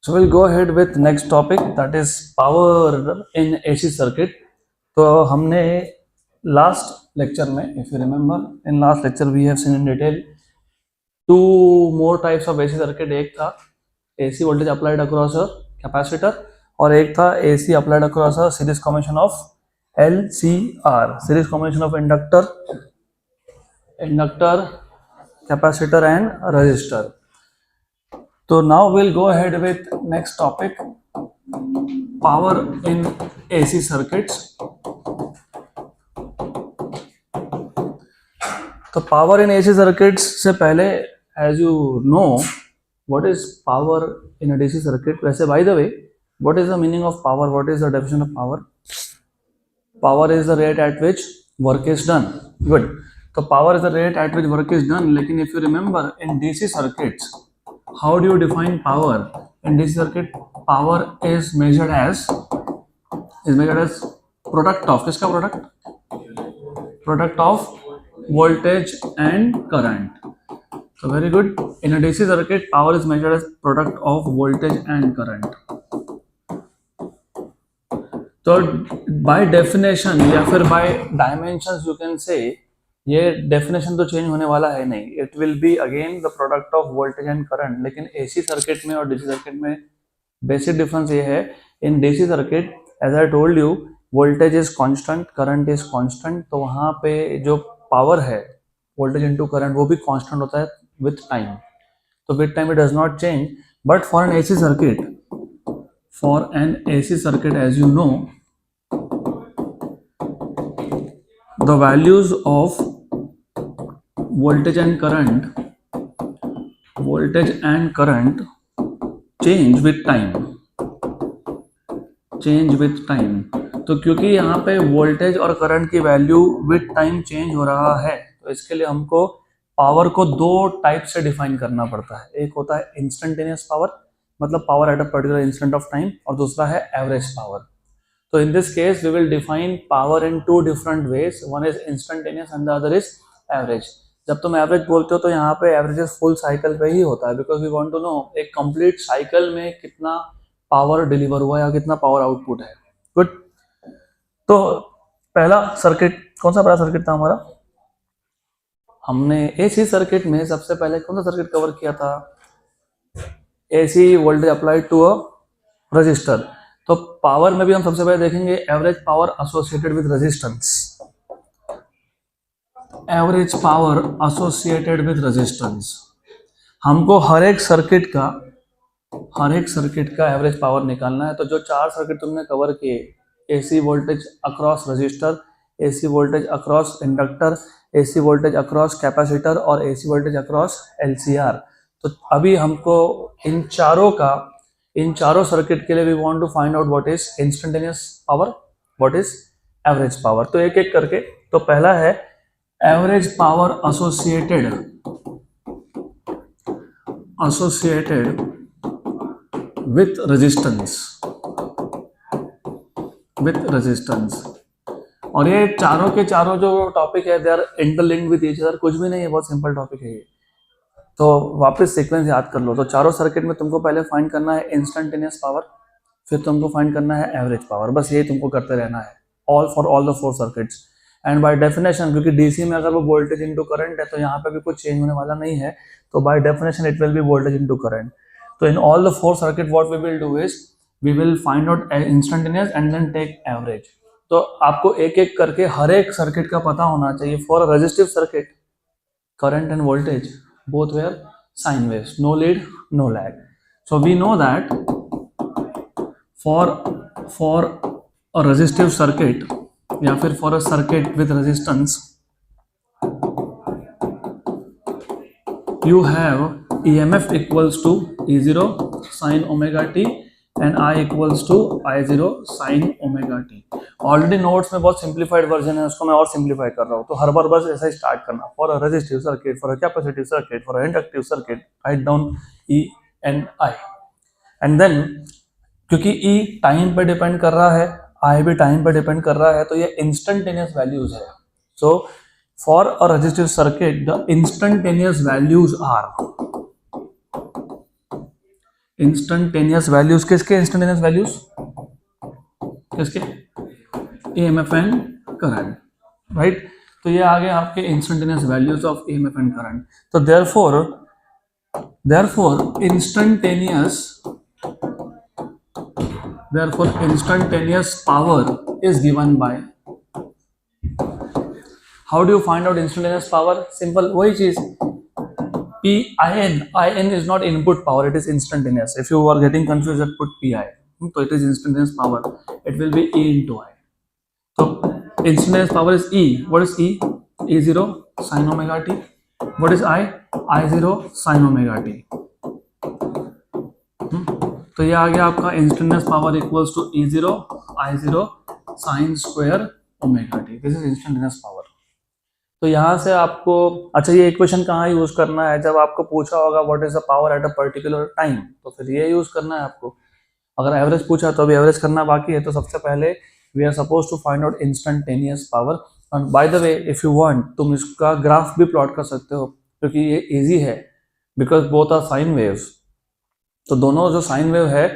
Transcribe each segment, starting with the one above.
So we'll go ahead with next topic, that is power in AC circuit. तो हमने last lecture में, if you remember, in last lecture we have seen in detail two more types of AC circuit. एक था AC voltage applied across a capacitor और एक था AC applied across a series combination of LCR, series combination of inductor, capacitor and resistor. So now we'll go ahead with next topic, power in AC circuits. तो power in AC circuits से पहले, as you know, what is power in a DC circuit? वैसे by the way, what is the meaning of power? What is the definition of power? Power is the rate at which work is done. Good. तो power is the rate at which work is done. लेकिन if you remember in DC circuits, how do you define power? In DC circuit, power is measured as product of, किसका product? Product of voltage and current. So very good. In a DC circuit, power is measured as product of voltage and current. तो by definition या फिर by dimensions you can say, ये definition तो change होने वाला है नहीं. It will be again the product of voltage and current. लेकिन AC circuit में और DC circuit में basic difference ये है. In DC circuit, as I told you, voltage is constant, current is constant. तो वहाँ पे जो power है, voltage into current, वो भी constant होता है with time. तो with time it does not change. But for an AC circuit, as you know, the values of voltage and current change with time. तो क्योंकि यहाँ पे वोल्टेज और करंट की वैल्यू विद टाइम चेंज हो रहा है, तो इसके लिए हमको पावर को दो टाइप से डिफाइन करना पड़ता है. एक होता है इंस्टेंटेनियस पावर, मतलब power at a particular instant of time, और दूसरा है एवरेज पावर. तो in this case we will define power in two different ways. One is instantaneous and the other is average. जब तुम एवरेज बोलते हो तो यहाँ पे एवरेज फुल साइकिल पे ही होता है, because we want to know एक कंप्लीट साइकिल में कितना पावर डिलीवर हुआ या कितना पावर आउटपुट है. गुड. तो पहला सर्किट, कौन सा पहला सर्किट था हमारा? हमने एसी सर्किट में सबसे पहले कौन सा सर्किट कवर किया था? AC voltage applied to a resistor. तो पावर में भी हम सबसे पहले देखेंगे average power associated with resistance. Average power associated with resistance. हमको हर एक सर्किट का एवरेज पावर निकालना है. तो जो चार सर्किट तुमने कवर किए, AC voltage across resistor, AC voltage across inductor, AC voltage across capacitor और एसी वोल्टेज अक्रॉस एलसीआर. तो अभी हमको इन चारों सर्किट के लिए we want to find out what is instantaneous power, what is average power. तो एक एक करके. तो पहला है average power associated with resistance. और ये चारों के चारों जो टॉपिक है, they are interlinked with each other. कुछ भी नहीं है, बहुत सिंपल टॉपिक है ये. तो वापस सीक्वेंस याद कर लो. तो चारों सर्किट में तुमको पहले फाइंड करना है इंस्टेंटेनियस पावर, फिर तुमको फाइंड करना है एवरेज पावर. बस ये तुमको करते रहना है for all the four circuits. And by definition, क्योंकि डीसी में अगर वो वोल्टेज इनटू करंट है तो यहाँ पे भी कुछ चेंज होने वाला नहीं है. तो by definition it will be voltage into current. तो in all the four circuit what we will do is we will find out instantaneous and then take average. तो आपको एक एक करके हर एक सर्किट का पता होना चाहिए. For a resistive circuit, current end voltage both were sine waves, no lead, no lag. So we know that for a resistive circuit या फिर for a circuit with resistance, you have EMF equals to E0 sin omega t and I equals to I0 sin omega t. Already notes में बहुत simplified version है, उसको मैं और simplify कर रहा हूँ. तो हर बार बस ऐसा ही स्टार्ट करना. For a resistive circuit, for a capacitive circuit, for a inductive circuit, write down E and I. And then क्योंकि E टाइम पे डिपेंड कर रहा है, I भी टाइम पे डिपेंड कर रहा है, तो ये इंस्टेंटेनियस वैल्यूज है. So for a resistive circuit the instantaneous values are instantaneous values किसके? इंस्टेंटेनियस वैल्यूज किसके? EMF and current, right? तो ये आ गए आपके instantaneous values of EMF and current. तो therefore instantaneous power is given by. How do you find out instantaneous power? Simple, वही चीज. in is not input power, it is instantaneous. If you are getting confused, just put pi. So it is instantaneous power, it will be E into I. So instantaneous power is E. What is E? E0 sin omega t. What is I? I0 sin omega t. तो ये आ गया आपका instantaneous power equals to E0 I0 sine square omega t. This is instantaneous power. तो यहाँ से आपको, अच्छा ये इक्वेशन कहाँ यूज करना है? जब आपको पूछा होगा what is the power at a particular time, तो फिर ये यूज करना है आपको. अगर एवरेज पूछा तो अभी एवरेज करना बाकी है. तो सबसे पहले we are suppose to find out instantaneous power. And by the way if you want, तुम इसका ग्राफ भी प्लॉट कर सकते हो, क्योंकि ये इजी है, because both are sine waves. तो दोनों जो साइन वेव है,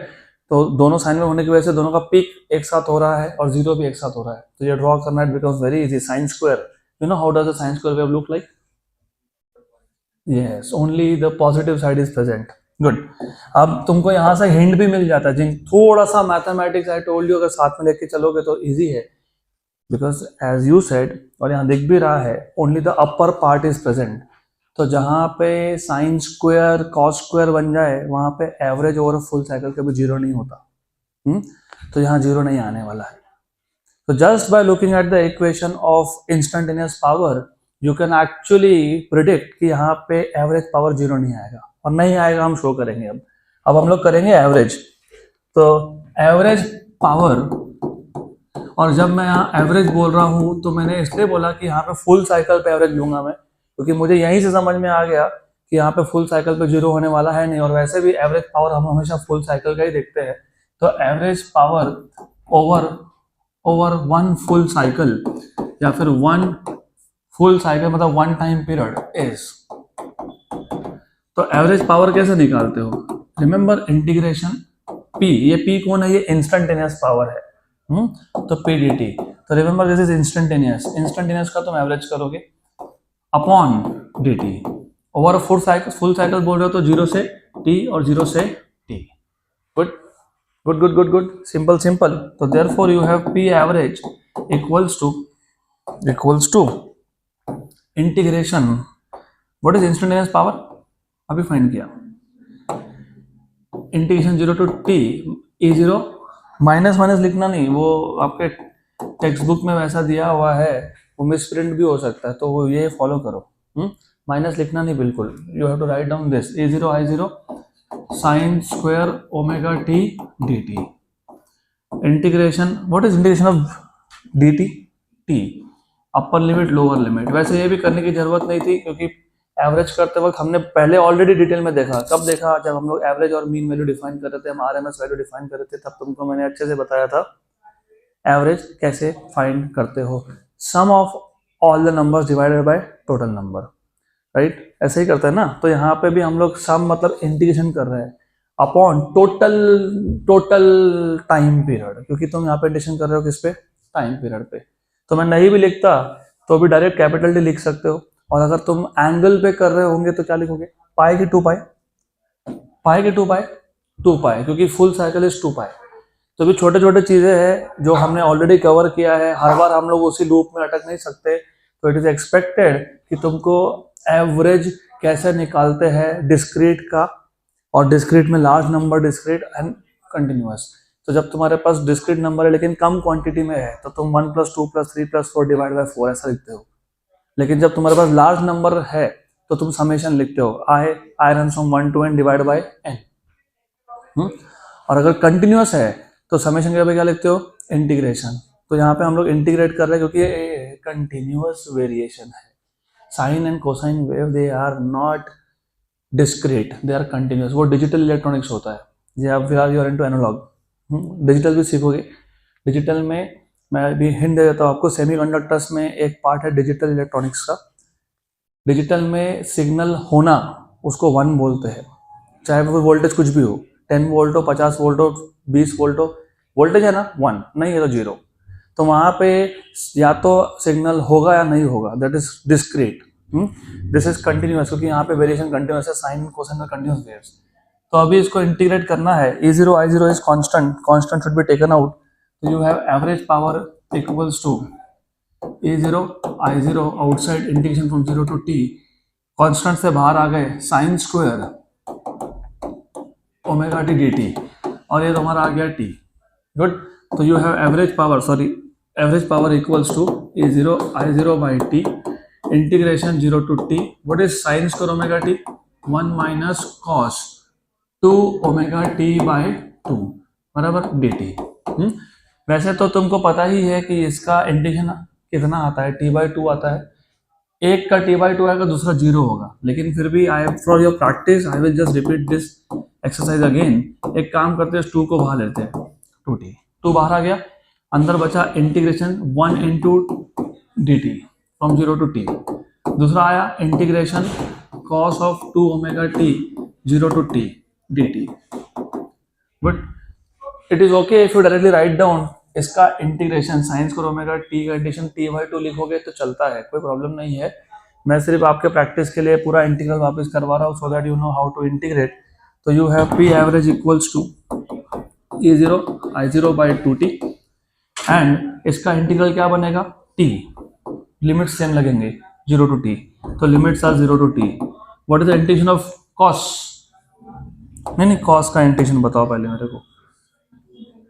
तो दोनों साइन वेव होने की वजह से दोनों का पीक एक साथ हो रहा है और जीरो भी एक साथ हो रहा है. तो ये ड्रॉ करना है because very easy. Sine square, you know how does a sine square wave look like? Yes, only the positive side is present. Good. अब तुमको यहाँ से हिंट भी मिल जाता है. जिन थोड़ा सा मैथमेटिक्स आई टोल्ड यू अगर साथ में लेके चलोगे तो इजी है, बिकॉज एज यू सेड, और यहाँ दिख भी रहा है, only the upper part is present. तो जहाँ पे साइन स्क्वायर कॉस स्क्वायर बन जाए, वहाँ पे एवरेज ओवर फुल साइकिल कभी जीरो नहीं होता. तो यहाँ जीरो नहीं आने वाला है. So just by looking at the equation of instantaneous power, you can actually predict कि यहाँ पे एवरेज पावर जीरो नहीं आएगा, और नहीं आएगा हम शो करेंगे. अब हम लोग करेंगे एवरेज. तो एवरेज पावर, और जब मैं यहाँ एवरेज बोल रहा हूँ तो मैंने इसलिए बोला कि यहाँ पे फुल साइकिल पे एवरेज लूंगा मैं, क्योंकि मुझे यहीं से समझ में आ गया कि यहाँ पे फुल साइकिल पे जीरो होने वाला है नहीं, और वैसे भी एवरेज पावर हम हमेशा फुल साइकिल का ही देखते हैं. तो average power over one full cycle, या फिर वन फुल साइकिल मतलब वन टाइम पीरियड इज. तो एवरेज पावर कैसे निकालते हो? Remember integration P. ये पी कौन है? ये इंस्टेंटेनियस पावर है. तो पी डी टी. तो remember this is instantaneous. Instantaneous का तुम एवरेज करोगे upon D T. Over full cycle बोल रहे हो तो जीरो से टी और जीरो से t. Good good good good good. Simple. तो therefore you have P average equals to integration. What is instantaneous power? अभी फाइंड किया. Integration zero to t E0 minus लिखना नहीं, वो आपके टेक्स्ट बुक में वैसा दिया हुआ है, वो मिस प्रिंट भी हो सकता है, तो वो ये फॉलो करो. माइनस लिखना नहीं बिल्कुल. You have to write down this E0 I0 sine square omega t d t. Integration, what is integration of d t? T upper limit lower limit. वैसे ये भी करने की जरूरत नहीं थी, क्योंकि एवरेज करते वक्त हमने पहले ऑलरेडी डिटेल में देखा. कब देखा? जब हम लोग एवरेज और मीन वैल्यू डिफाइन कर रहे थे, हम आरएमएस वैल्यू डिफाइन कर रहे थे, तब तुमको मैंने अच्छे से बताया था एवरेज कैसे फाइंड करते हो. Sum of all the numbers divided by total number, right? ऐसे ही करते हैं ना. तो यहाँ पे भी हम लोग सम मतलब इंटीग्रेशन कर रहे हैं अपॉन टोटल टाइम पीरियड, क्योंकि तुम यहाँ पे इंटीग्रेशन कर रहे हो किस पे? टाइम पीरियड पे. तो मैं नहीं भी लिखता तो भी डायरेक्ट कैपिटल डी लिख सकते हो. और अगर तुम एंगल पे कर रहे होंगे तो क्या लिखोगे? पाई की 2 पाई, पाई की 2 पाई, 2 पाई, क्योंकि फुल साइकिल इज 2 पाई. तो भी छोटे छोटे चीजें हैं जो हमने ऑलरेडी कवर किया है. हर बार हम लोग उसी लूप में अटक नहीं सकते. तो इट इज एक्सपेक्टेड कि तुमको एवरेज कैसे निकालते हैं डिस्क्रीट का, और डिस्क्रीट में large number, discrete and continuous. तो जब तुम्हारे पास डिस्क्रीट नंबर है लेकिन कम क्वांटिटी में है, तो तुम 1 + 2 + 3 + 4 डिवाइड बाय 4 ऐसा लिखते हो. लेकिन जब तुम्हारे पास लार्ज नंबर है तो तुम समेशन लिखते हो I run from 1 to n divide by n. और अगर कंटिन्यूअस है तो समेशन के क्या लिखते हो? इंटीग्रेशन. तो यहाँ पे हम लोग इंटीग्रेट कर रहे हैं क्योंकि ये कंटिन्यूअस वेरिएशन है. Sine and cosine wave they are not discrete, they are continuous. वो डिजिटल इलेक्ट्रॉनिक्स होता है. ये आप फिलहाल you are into analogue, digital भी सीखोगे. डिजिटल में मैं अभी हिंट दे देता हूँ आपको. सेमीकंडक्टर्स में एक पार्ट है डिजिटल इलेक्ट्रॉनिक्स का. डिजिटल में सिग्नल होना उसको 1 बोलते हैं, चाहे वो वोल्टेज कुछ भी हो. 10 वोल्ट हो, 50 वोल्ट हो, 20 वोल्ट हो, वोल्टेज है ना 1, नहीं है तो 0, तो वहां पे या तो सिग्नल होगा या नहीं होगा, that is discrete. This is continuous, क्योंकि यहाँ पे वेरिएशन कंटिन्यूअस है, साइन कोसाइन में कंटिन्यूअस वेव्स। तो अभी इसको इंटीग्रेट करना है, E0 I0 is constant, constant should be taken out, तो you have average power equals to E0 I0 outside integration from 0 to t, constant से बाहर आ गए, sine square omega t d t, और ये तुम्हारा आ गया t, गुड। तो you have average power equals to E0 I0 by t integration 0 to t, what is sine square omega t, 1 minus cos 2 omega t by 2 बराबर D T. वैसे तो तुमको पता ही है कि इसका इंटीग्रेशन कितना आता है, t बाई 2 आता है, एक का t बाई 2 आएगा, दूसरा 0 होगा, लेकिन फिर भी for your practice I will just repeat this exercise again. एक काम करते हैं, 2 को बाहर लेते हैं, 2t, 2 बाहर आ गया, अंदर बचा integration 1 into d t from 0 to t, दूसरा आया integration cos of 2 omega t 0 to t dt, but it is okay if you directly write down इसका integration sine square omega t का इंटीग्रेशन t बाई 2 लिखोगे तो चलता है, कोई problem नहीं है। मैं सिर्फ आपके प्रैक्टिस के लिए पूरा इंटीग्रल वापस करवा रहा हूँ, so that you know how to integrate. तो you have p average equals to E0 I0 by 2t, and इसका इंटीग्रल क्या बनेगा, t, लिमिट सेम लगेंगे 0 टू t, तो limits are 0 to t, what is the integration of cos, नहीं cos का इंटीग्रेशन बताओ पहले मेरे को,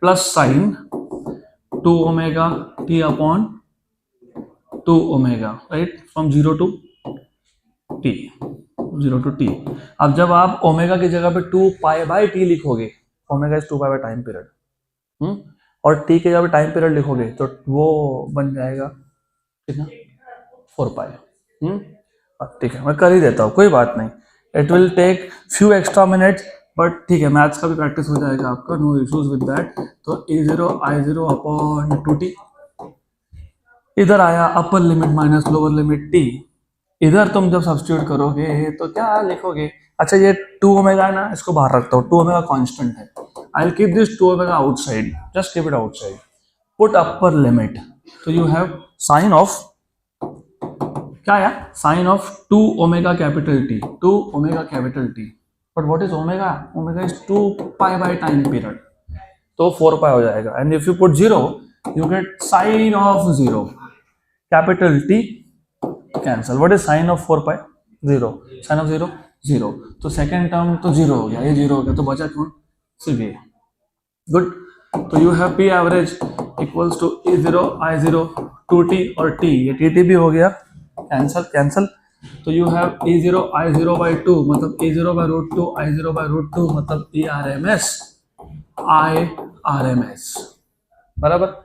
plus sine 2 omega t upon 2 omega, right, from 0 to t, 0 to t। अब जब आप ओमेगा की जगह पे 2 पाई बाई t लिखोगे, omega is 2 pi by time period, और t की जगह पे टाइम पीरियड लिखोगे तो वो बन जाएगा कितना, 4 पाई। ठीक है, मैं कर ही देता हूँ, कोई बात नहीं, it will take few extra minutes, but ठीक है, मैथ्स का भी प्रैक्टिस हो जाएगा आपका, नो इश्यूज विद दैट। तो E0 I0 अपॉन 2t, इधर आया upper limit minus lower limit t, इधर तुम जब सब्स्टिट्यूट करोगे तो क्या लिखोगे, अच्छा ये 2 ओमेगा है ना, इसको बाहर रखता हूँ, 2 ओमेगा कांस्टेंट है, I will keep this 2 omega outside, just keep it outside, put upper limit, तो यू हैव साइन ऑफ, क्या आया, sine of 2 omega capital T, 2 omega capital T, but what is omega, omega is 2 pi by time period, तो 4 पाई हो जाएगा, and if you put 0 you get sine of 0, capital T cancel, what is sine of 4 pi, 0, sign of 0 0, तो second term तो 0 हो गया, ये 0 हो गया, तो बचा कौन, सिर्फ ये, गुड। तो you have P average equals to E0 I0 2t और t, ये tt भी हो गया, कैंसल कैंसल, तो you have E0 I0 by 2 मतलब E0 by root 2 I0 by root 2 मतलब ERMS IRMS, बराबर।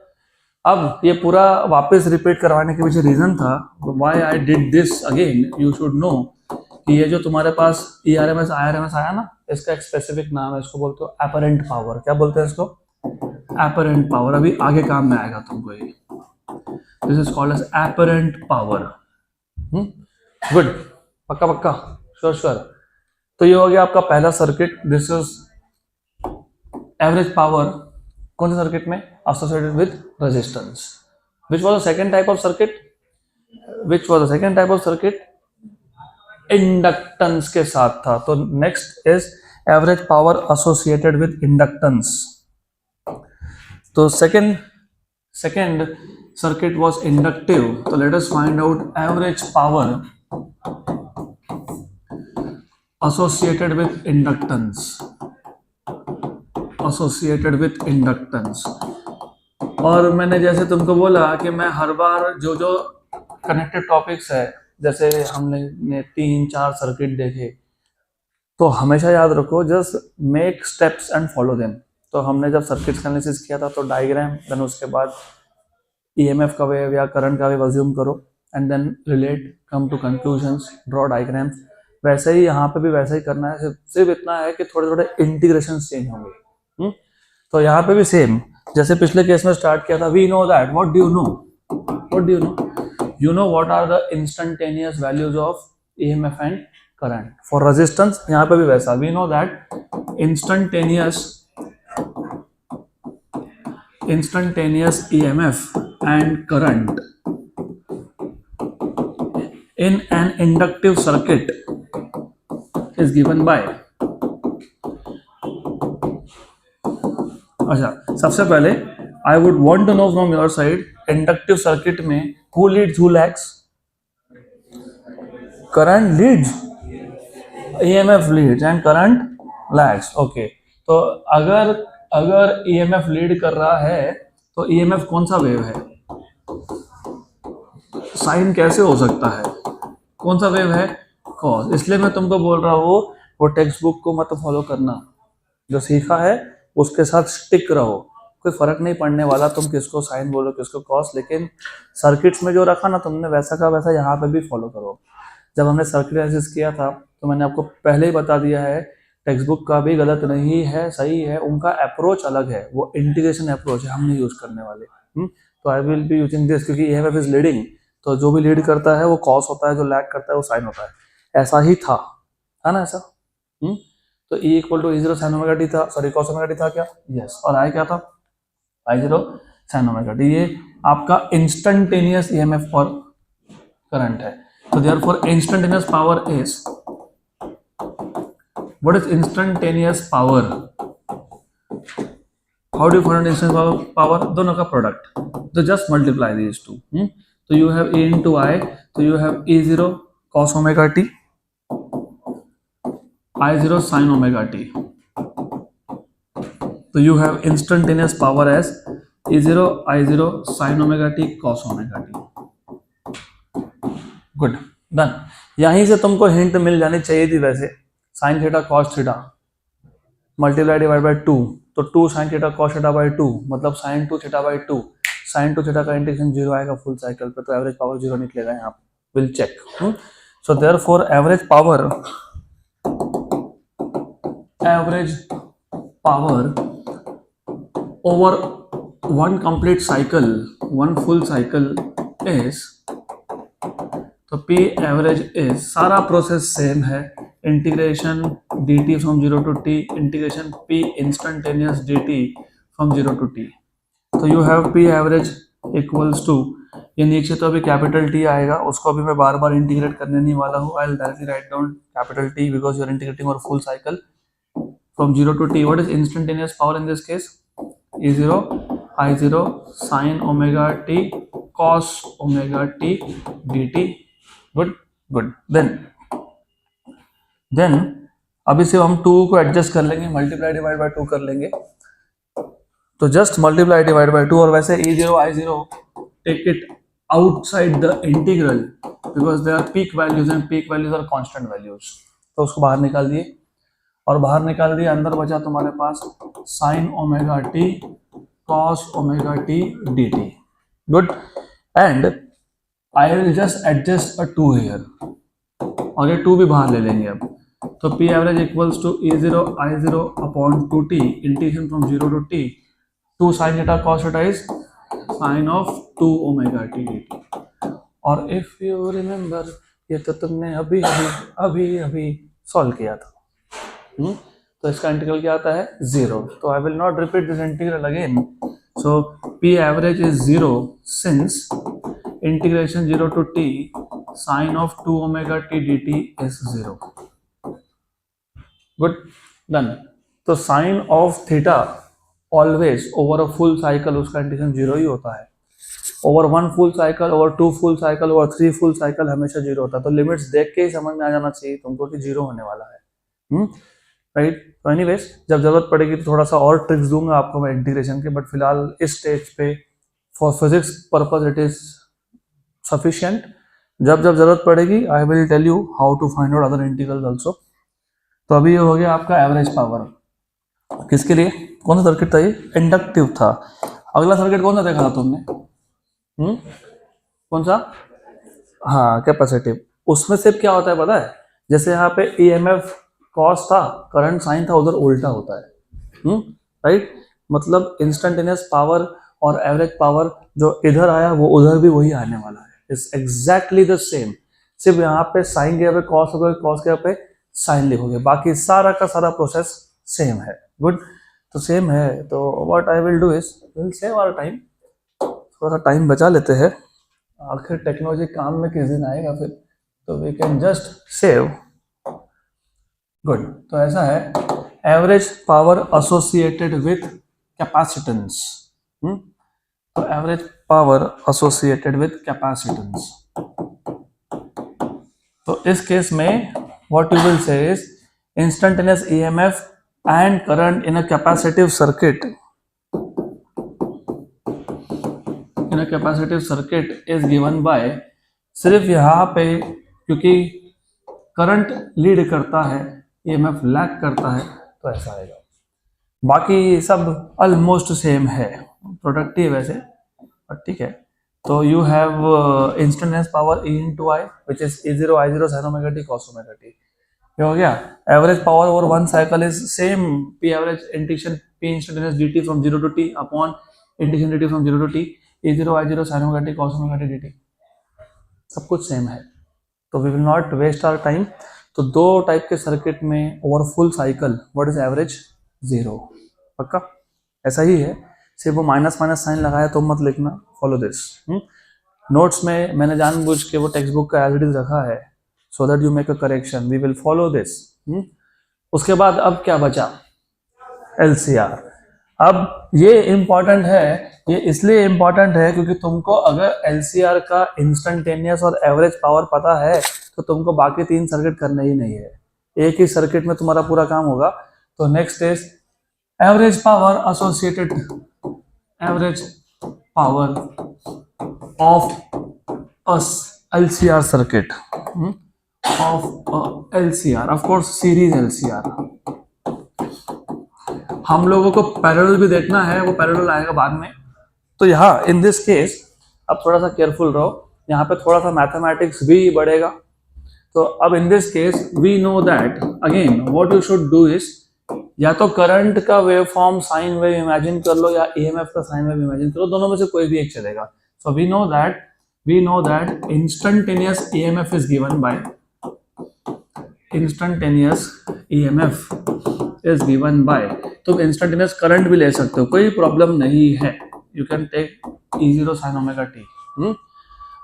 अब ये पूरा वापस रिपीट करवाने के पीछे रीजन था, why I did this again, you should no कि ये जो तुम्हारे पास ERMS IRMS आया ना, इसका एक स्पेसिफिक नाम है, इसको बोलते हो एपरेंट पावर, क्या बोलते हैं इसको, एपरेंट पावर, अभी आगे काम में आएगा तुमको ये, this is called as apparent power, good, पक्का पक्का, श्योर श्योर। तो ये हो गया आपका पहला circuit, this is average power, कौन से सर्किट में, associated with resistance. Which was the second type of circuit, which was the second type of circuit, inductance के साथ था। तो next is average power associated with inductance. तो second circuit was inductive, so let us find out average power associated with inductance, और मैंने जैसे तुमको बोला कि मैं हर बार जो जो कनेक्टेड टॉपिक्स है, जैसे हमने 3-4 सर्किट देखे, तो हमेशा याद रखो, just make steps and follow them. तो हमने जब सर्किट एनालिसिस किया था तो डायग्राम, देन उसके बाद EMF का वेव या करंट का वेव अज्यूम करो, and then relate, come to conclusions, draw diagrams. वैसे ही यहाँ पे भी वैसा ही करना है, सिर्फ इतना है कि थोड़े थोड़े इंटीग्रेशन चेंज होंगे। तो यहाँ पे भी सेम, जैसे पिछले केस में स्टार्ट किया था, we know that, what do you know, you know what are the instantaneous values of EMF and current. For resistance यहाँ पे भी वैसा, we know that instantaneous EMF and current in an inductive circuit is given by, अच्छा सबसे पहले I would want to know from your side, inductive circuit में who leads who lags? Current leads, EMF leads and current lags. Okay, तो अगर अगर EMF lead कर रहा है तो EMF कौन सा वेव है? साइन कैसे हो सकता है? कौन सा वेव है? कॉस। इसलिए मैं तुमको बोल रहा हूँ वो टेक्स्ट बुक को मत फॉलो करना, जो सीखा है उसके साथ स्टिक रहो, कोई फर्क नहीं पड़ने वाला तुम किसको साइन बोलो किसको कॉस, लेकिन सर्किट्स में जो रखा ना तुमने वैसा का वैसा यहाँ पे भी फॉलो करो। जब हमने सर्किट एनालिसिस किया था तो मैंने आपको पहले ही बता दिया है, टेक्स्ट बुक का भी गलत नहीं है, सही है, उनका अप्रोच अलग है, वो इंटीग्रेशन अप्रोच है, हम नहीं यूज करने वाले। तो I will be using this, क्योंकि EMF इज लीडिंग, तो जो भी लीड करता है वो कॉस होता है, जो लैग करता है वो साइन होता है। ऐसा ही था, है ना ऐसा? तो E equal to E0 sine omega t था, सॉरी कॉस ओमेगा टी था क्या? यस। और I क्या था? I0 sine omega T. ये आपका इंस्टेंटेनियस EMF और करंट है। तो therefore instantaneous power is, what is instantaneous power? How do you find instantaneous power? दोनों का प्रोडक्ट, तो जस्ट मल्टीप्लाई दीज टू। तो you have E into I, तो you have E0 cos omega T, I0 sin omega t. So you have instantaneous power as E0 I0 sin omega t cos omega t. Good, done. यहीं से तुमको hint मिल जानी चाहिए थी वैसे, sin theta cos theta multiply divide by 2, तो 2 sin theta cos theta by 2 मतलब sin 2 theta by 2, sin 2 theta का इंटीग्रेशन 0 आएगा फुल साइकिल पे, तो एवरेज पावर 0 निकलेगा यहाँ पे। Will check. So therefore average power over one complete cycle, one full cycle is, तो P average is, सारा प्रोसेस सेम है, integration dt from 0 to t, integration P instantaneous dt from 0 to t, तो you have P average equals to, ये नीचे तो अभी capital T आएगा, उसको अभी मैं बार बार इंटीग्रेट करने नहीं वाला हूँ, I will directly write down capital T because you are integrating over full cycle from 0 to t. What is instantaneous power in this case? E0 I0 sin omega t cos omega t dt. Good, good. Then अभी से हम 2 को adjust कर लेंगे, multiply divide by 2 कर लेंगे, तो just multiply divide by 2, और वैसे E0 I0 take it outside the integral because they are peak values and peak values are constant values, तो उसको बाहर निकाल दिए, और बाहर निकाल दिया, अंदर बचा तुम्हारे पास sine omega t cos omega t d t. Good, and I will just adjust a 2 here, और ये 2 भी बाहर ले लेंगे अब, तो P average equals to E0 I0 upon 2t integration from 0 to t, 2 sine theta cos theta is sine of 2 omega t d t. और if you remember, ये तो तुमने अभी अभी अभी सॉल्व किया था, तो इसका इंटीग्रल क्या आता है? 0। तो I will not repeat this integral again, so P average is 0 since integration 0 to t sine of 2 omega t d t is 0। Good, done. तो sine of theta always over a full cycle उसका integration 0 ही होता है, over 1 full cycle, over 2 full cycle, over 3 full cycle हमेशा 0 होता है। तो limits देख के ही समझ में आ जाना चाहिए तुमको कि 0 होने वाला है, राइट। तो एनीवेज जब जरूरत पड़ेगी तो थोड़ा सा और ट्रिक्स दूंगा आपको मैं इंटीग्रेशन के, बट फिलहाल इस स्टेज पे for physics purpose it is sufficient. जब जब जरूरत पड़ेगी I will tell you how to find out other integrals also. तो अभी ये हो गया आपका एवरेज पावर, किसके लिए? कौन सा सर्किट था ये? इंडक्टिव था। अगला सर्किट कौन सा देखा था तुमने? कौन सा? हाँ, कैपेसिटिव। उसमें सिर्फ क्या होता है पता है, जैसे यहाँ पे EMF कॉस था, करंट साइन था, उधर उल्टा होता है, राइट। मतलब इंस्टेंटेनियस पावर और एवरेज पावर जो इधर आया वो उधर भी वही आने वाला है, इट्स एग्जैक्टली द सेम। सिर्फ यहाँ पे साइन के यहाँ पे कॉस होगा, कॉस के यहाँ पे साइन लिखोगे, बाकी सारा का सारा प्रोसेस सेम है। गुड, तो सेम है। तो what I will do is will save our time, थोड़ा सा टाइम बचा लेते हैं, आखिर टेक्नोलॉजी काम में किस दिन आएगा फिर, तो we can just save. Good, तो ऐसा है average power associated with capacitance. तो average power associated with capacitance, तो इस केस में what you will say is instantaneous EMF and current in a capacitive circuit, in a capacitive circuit is given by, सिर्फ यहाँ पे क्योंकि current lead करता है, ईएमएफ लैग करता है, तो ऐसा आएगा। बाकी सब ऑलमोस्ट सेम है, प्रोडक्टिव वैसे, ठीक है। तो you have instantaneous power E into I which is E0 I0 sin omega t cos omega t, ये हो गया। Average power over one cycle is same, P average integration P instantaneous dt from 0 to t upon integration dt from 0 to t E0 I0 sin omega t cos omega t dt, सब कुछ same है। तो we will not waste our time. तो दो type के circuit में over full cycle what is average, 0, पक्का ऐसा ही है। सिर्फ वो माइनस माइनस साइन लगाया तो मत लिखना, फॉलो दिस। नोट्स में मैंने जानबूझ के वो टेक्स्ट बुक का एज इट इज रखा है, so that you make a correction, we will follow this. उसके बाद अब क्या बचा, LCR। अब ये इंपॉर्टेंट है, ये इसलिए इंपॉर्टेंट है क्योंकि तुमको अगर LCR का इंस्टेंटेनियस और एवरेज पावर पता है तो तुमको बाकी तीन सर्किट करने ही नहीं है, एक ही सर्किट में तुम्हारा पूरा काम होगा। तो next is average power associated, average power of us LCR circuit, of LCR, of course series LCR। हम लोगों को पैरेलल भी देखना है, वो पैरेलल आएगा बाद में। तो यहाँ इन दिस केस अब थोड़ा सा केयरफुल रहो, यहाँ पे थोड़ा सा मैथमेटिक्स भी बढ़ेगा। तो अब in this case we know that again what you should do is, या तो करंट का wave form sine wave imagine कर लो या ईएमएफ का साइन वेव इमेजिन कर लो, दोनों में से कोई भी एक चलेगा। So we know that instantaneous EMF is given by, instantaneous EMF is given by, तुम इंस्टेंटेनियस करंट भी ले सकते हो, कोई प्रॉब्लम नहीं है, you can take E0 sin omega t।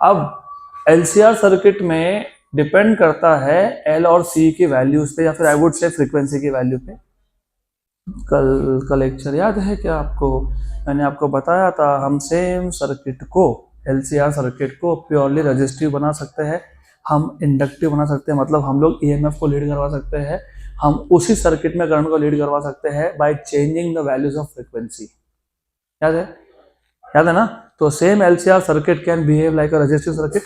अब LCR सर्किट में डिपेंड करता है L और C की वैल्यूज पे, या फिर आई वुड से फ्रीक्वेंसी की वैल्यू पे। कल का लेक्चर याद है क्या आपको, मैंने आपको बताया था हम सेम सर्किट को, LCR सर्किट को प्योरली रेजिस्टिव बना सकते हैं, हम इंडक्टिव बना सकते हैं, मतलब हम लोग EMF को लीड करवा सकते हैं, हम उसी सर्किट में करंट को लीड करवा सकते हैं by changing the values of frequency. याद है ना। तो same LCR circuit can behave like a resistive circuit,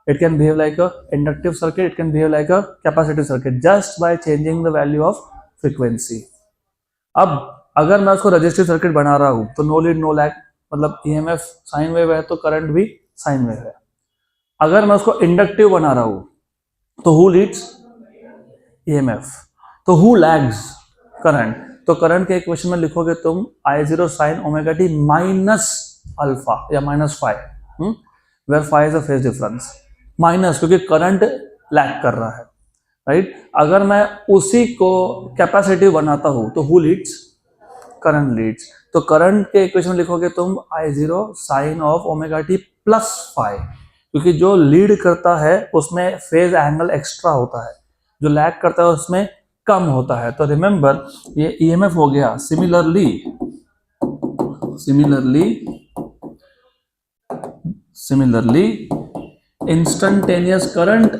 it can behave like a inductive circuit, it can behave like a capacitive circuit just by changing the value of frequency। अब अगर मैं उसको resistive circuit बना रहा हूं तो no lead no lag, मतलब EMF sine wave है तो करंट भी साइन वेव है। अगर मैं उसको इंडक्टिव बना रहा हूं तो हु लीड्स, EMF, तो हु लैग्स, करंट। तो करंट के इक्वेशन में लिखोगे तुम I0 sin omega t minus alpha या minus five, where five is a phase difference, minus क्योंकि करंट लैग कर रहा है, राइट। अगर मैं उसी को कैपेसिटिव बनाता हूं तो हु लीड्स, करंट लीड्स। तो करंट के इक्वेशन में लिखोगे तुम I0 sine of omega t plus phi, क्योंकि जो लीड करता है उसमें फेज एंगल एक्स्ट्रा होता है, जो लैग करता है उसमें कम होता है। तो रिमेंबर ये EMF हो गया। Similarly instantaneous current,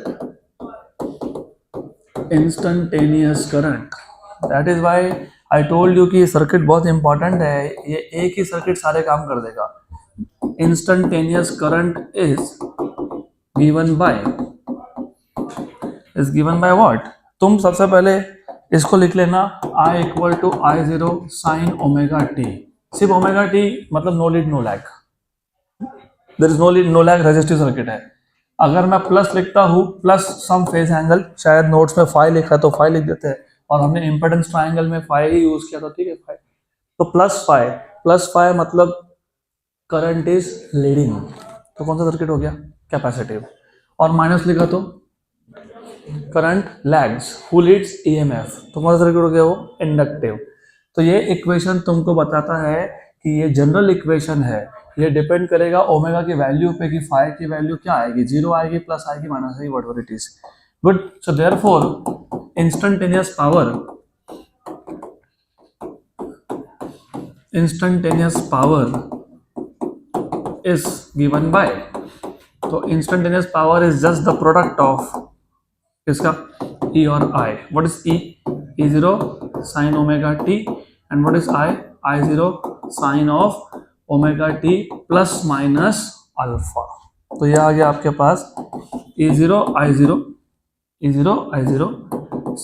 that is why I told you कि सर्किट बहुत इंपॉर्टेंट है, ये एक ही सर्किट सारे काम कर देगा। Instantaneous current is given by what, तुम सबसे पहले इसको लिख लेना I equal to I0 sine omega t, सिर्फ ओमेगा टी मतलब no lead no lag, there is no lead no lag, resistive circuit है। अगर मैं प्लस लिखता हूँ, प्लस सम फेज एंगल, शायद नोट्स में फाइव लिखा है तो फाइव लिख देते हैं, और हमने इंपेडेंस ट्रायंगल में फाइव ही यूज किया था, ठीक है फाइव, तो प्लस फाइव मतलब करंट इज लीडिंग, तो कौन सा सर्किट हो गया, कैपेसिटिव। और माइनस लिखा तो current lags who leads EMF, तो कौन सा सर्किट हो गया वो इंडक्टिव। तो ये इक्वेशन तुमको बताता है कि ये जनरल इक्वेशन है, ये डिपेंड करेगा ओमेगा की वैल्यू पे कि फाई की वैल्यू क्या आएगी, जीरो आएगी, प्लस आएगी, माइनस आएगी, whatever it is. Good. So therefore instantaneous power is given by, तो instantaneous power is just the product of किसका, E और I। What is E? E0 sin omega t and what is I0 sin of omega t plus minus alpha. तो ये आ गया आपके पास E0 I0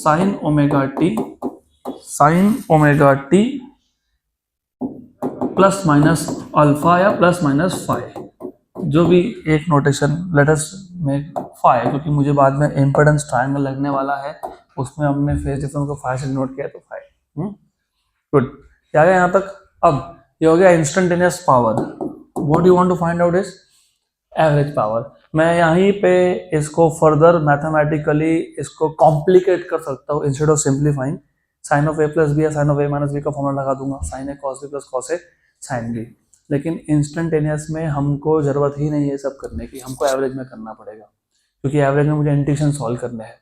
sin omega t plus minus alpha या plus minus phi, जो भी एक notation, let us make phi, क्योंकि मुझे बाद में इम्पीडेंस ट्रायंगल लगने वाला है, उसमें हमने फेज डिफरेंस को फाई से डिनोट किया, तो फाई। गुड। क्या गया यहाँ तक? अब ये हो गया instantaneous power. What you want to find out is average power. मैं यहीं पे इसको फर्दर मैथमेटिकली इसको कॉम्प्लिकेट कर सकता हूँ, instead of simplifying sine of A plus B या sine of A minus B का फॉर्मूला लगा दूंगा, sine A cos B plus cos A sine B. लेकिन इंस्टेंटेनियस में हमको जरूरत ही नहीं है सब करने की, हमको एवरेज में करना पड़ेगा, क्योंकि एवरेज में मुझे इंटीग्रेशन सॉल्व करने हैं।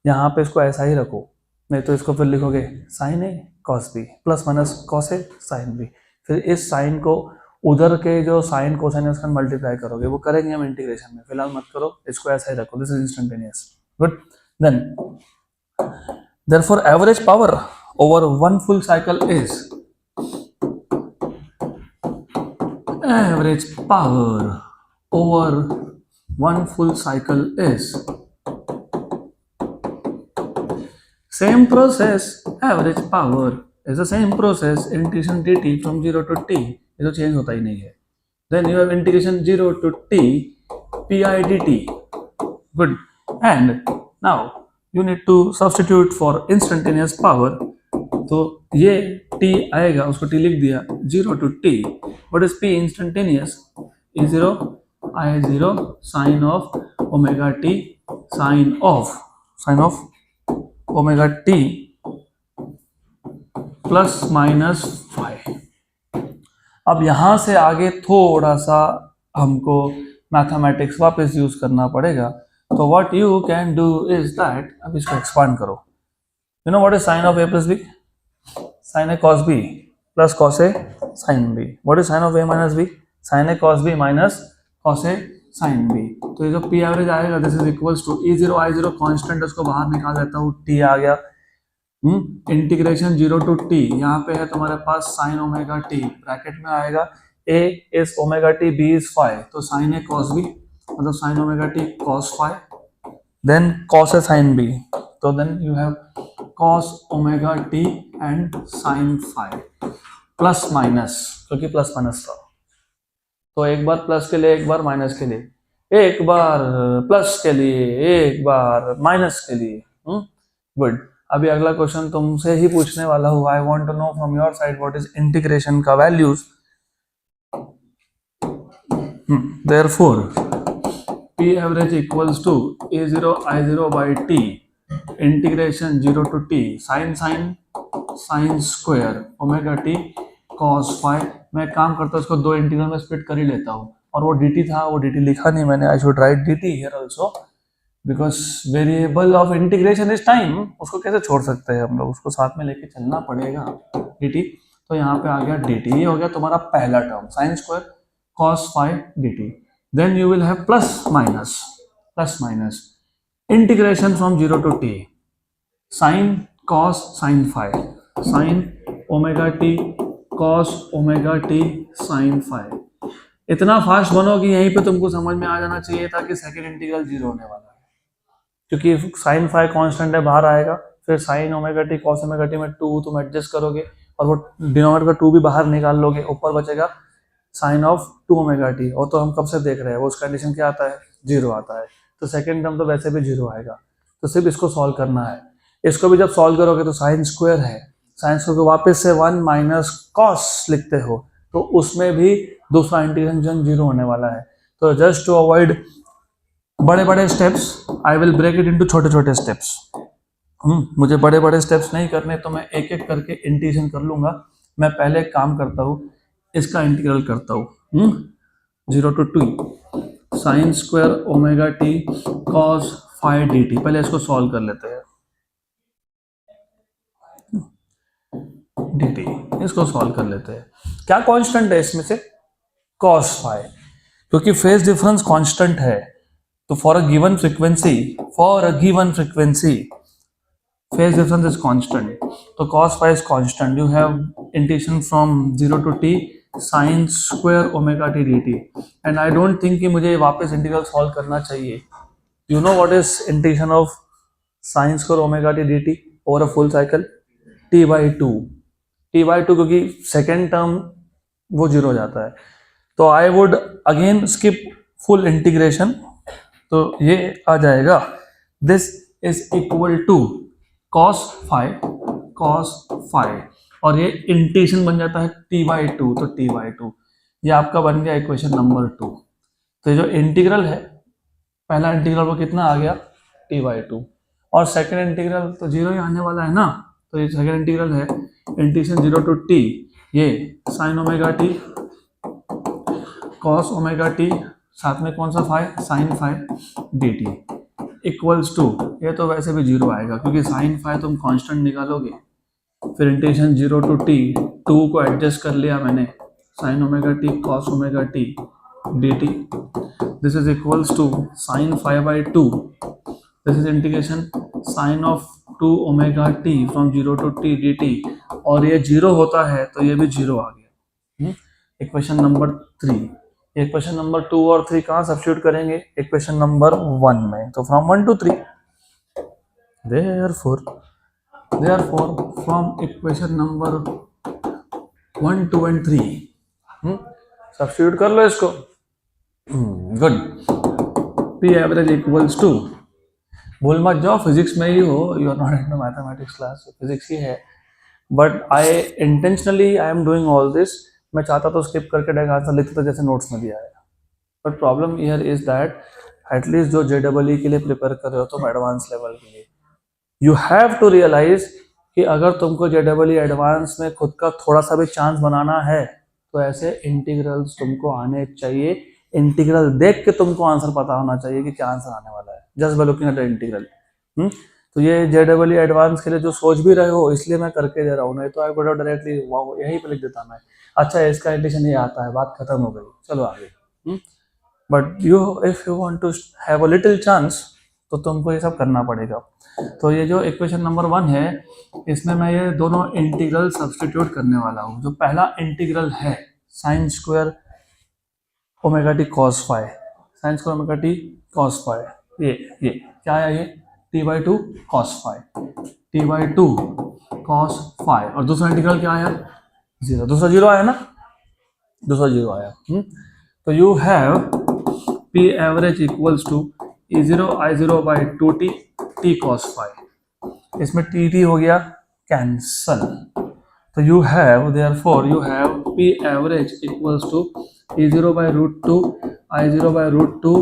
यहाँ पे इसको ऐसा ही रखो, नहीं तो इसको फिर लिखोगे sine A cos B plus minus cos A sine B, फिर इस साइन को उधर के जो साइन कोसाइन उसका मल्टीप्लाई करोगे, वो करेंगे हम इंटीग्रेशन में, फिलहाल मत करो, इसको ऐसा ही रखो, this is instantaneous. Good. Then therefore average power over one full cycle is, average power over one full cycle is same process, average power is the same process, integration dt from 0 to t, ये तो change होता ही नहीं है। then you have integration 0 to t pi dt। good। and now you need to substitute for instantaneous power, तो ये t आएगा, उसको t लिख दिया, 0 to t, what is p instantaneous, E0 I0 sin of omega t sin of omega t plus minus five. अब यहां से आगे थोड़ा सा हमको मैथमेटिक्स वापस यूज करना पड़ेगा, तो what you can do is that, अब इसको एक्सपांड करो। You know what is sine of A plus B, sine A cos B plus cos A sine B. What is sine of A minus B, sine A cos B minus cos A sine B. तो ये जो P average आएगा this is equals to E0 I0 constant, उसको बाहर निकाल देता हूँ, T आ गया, इंटीग्रेशन 0 टू टी, यहाँ पे है तुम्हारे पास साइन ओमेगा टी, ब्रैकेट में आएगा A is omega t, B is five, तो साइन ए कॉस बी मतलब sine omega t cos five, then cos A sine B, तो then you have cos omega t and sine five plus minus, क्योंकि plus minus था, तो एक बार plus के लिए, एक बार माइनस के लिए, एक बार प्लस के लिए, एक बार माइनस के लिए। गुड। अभी अगला क्वेश्चन तुमसे ही पूछने वाला हूँ, I want to know from your side what is integration का values. Therefore P average equals to A0 I0 by T integration 0 to T sin square omega t cos five. मैं काम करता हूँ, इसको दो इंटीग्रल में स्प्लिट कर ही लेता हूँ, और वो dt था, वो dt लिखा नहीं मैंने, I should write dt here also because variable of integration is time, उसको कैसे छोड़ सकते हैं हम लोग, उसको साथ में लेके चलना पड़ेगा dt। तो यहाँ पे आ गया dt, ये हो गया तुम्हारा पहला term sine square cos phi dt। Then you will have plus minus integration from 0 to t sine cos sine phi sine omega t cos omega t sine phi. इतना फास्ट बनो कि यहीं पे तुमको समझ में आ जाना चाहिए था कि सेकंड इंटीग्रल 0 होने वाला है, क्योंकि साइन फाइव कांस्टेंट है, बाहर आएगा, फिर sign omega t cos omega T में 2 तुम एडजस्ट करोगे, और वो डिनोमिनेटर का 2 भी बाहर निकाल लोगे, ऊपर बचेगा साइन ऑफ 2 ओमेगा टी, और तो हम कब से देख रहे हैं वो उस कंडीशन क्या आता है, 0 आता है, तो सेकेंड टर्म तो वैसे भी 0 आएगा, तो सिर्फ इसको सॉल्व करना है। इसको भी जब सॉल्व करोगे तो साइन स्क्वायर है, साइन स्क्वायर को वापस से 1 माइनस कॉस लिखते हो, तो उसमें भी दूसरा इंटीग्रेशन 0 होने वाला है। तो जस्ट टू अवॉइड बड़े बड़े steps, I will break it into छोटे छोटे स्टेप्स। मुझे बड़े बड़े स्टेप्स नहीं करने, तो मैं एक एक करके इंटीग्रेशन कर लूंगा। मैं पहले एक काम करता हूँ, इसका इंटीग्रल करता हूँ। 0 to 2 sine square omega t cos phi d t. पहले इसको सॉल्व कर लेते हैं, डी टी, इसको सॉल्व कर लेते हैं। क्या कांस्टेंट है इसमें से? कॉस फाई, क्योंकि फेज डिफरेंस कांस्टेंट है, तो for a given frequency phase difference is constant, so cos phi is constant. You have integration from 0 to t sin square omega t dt, and I don't think कि मुझे वापस integral solve करना चाहिए। You know what is integration of sin square omega t dt over a full cycle? t by 2, क्योंकि second term वो zero हो जाता है, तो I would again skip full integration. तो ये आ जाएगा, this is equal to cos phi, और ये इंटीग्रेशन बन जाता है t by 2, तो t by 2 ये आपका बन गया इक्वेशन नंबर 2। तो ये जो इंटीग्रल है, पहला इंटीग्रल वो कितना आ गया? t by 2, और सेकंड इंटीग्रल तो जीरो ही आने वाला है ना, तो ये सेकंड इंटीग्रल है इंटीग्रेशन 0 to t, ये sine omega t cos omega t, साथ में कौन सा phi? Sine phi d t equals to, ये तो वैसे भी जीरो आएगा क्योंकि साइन फाई तुम कांस्टेंट निकालोगे, फिर इंटीग्रेशन 0 to t, 2 को एडजस्ट कर लिया मैंने, sine omega t cos omega t d t, this is equals to sine phi by 2, this is integration sine of 2 omega t from 0 to t d t, और ये zero होता है तो ये भी जीरो आ गया। Equation number 3। इक्वेशन नंबर 2 और 3 कहाँ सब्स्टिट्यूट करेंगे? इक्वेशन नंबर 1 में, तो फ्रॉम 1 to 3, therefore फ्रॉम इक्वेशन नंबर 1, 2 and 3 सब्स्टिट्यूट कर लो इसको। Good. P average equals to, भूल मत जाओ फिजिक्स में ही हो, you are not in mathematics class, physics ही है, but I intentionally I am doing all this. मैं चाहता तो स्किप करके डायरेक्ट आंसर लिखते तो जैसे नोट्स में दिया है, but problem here is that at least जो JEE के लिए प्रिपेयर कर रहे हो तुम एडवांस लेवल के लिए, यू हैव टू रियलाइज कि अगर तुमको JEE एडवांस में खुद का थोड़ा सा भी चांस बनाना है तो ऐसे इंटीग्रल्स तुमको आने चाहिए। इंटीग्रल देख के तुमको आंसर पता होना चाहिए कि क्या आंसर आने वाला है, just by looking at the integral. तो ये JEE एडवांस के लिए जो सोच भी रहे हो, इसलिए मैं करके दे रहा हूँ, नहीं तो आई वुड डायरेक्टली यहीं पे लिख देता मैं, अच्छा इसका इंटीग्रेशन ये आता है, बात खत्म हो गई, चलो आगे। But you if you want to have a little chance तो तुमको ये सब करना पड़ेगा। तो ये जो इक्वेशन नंबर 1 है, इसमें मैं ये दोनों इंटीग्रल सब्स्टिट्यूट करने वाला हूँ। जो पहला इंटीग्रल है sine square omega t cos phi, sine square omega t cos phi, ये क्या है? ये t by 2 cos phi, t by 2 cos phi, और दूसरा इंटीग्रल क्या आया? जीरो, दूसरा जीरो आया ना, दूसरा जीरो आया। तो you have P average equals to E0 I0 by 2t t cos phi, इसमें टी हो गया कैंसल, तो you have therefore you have P average equals to E0 by root 2 I0 by root 2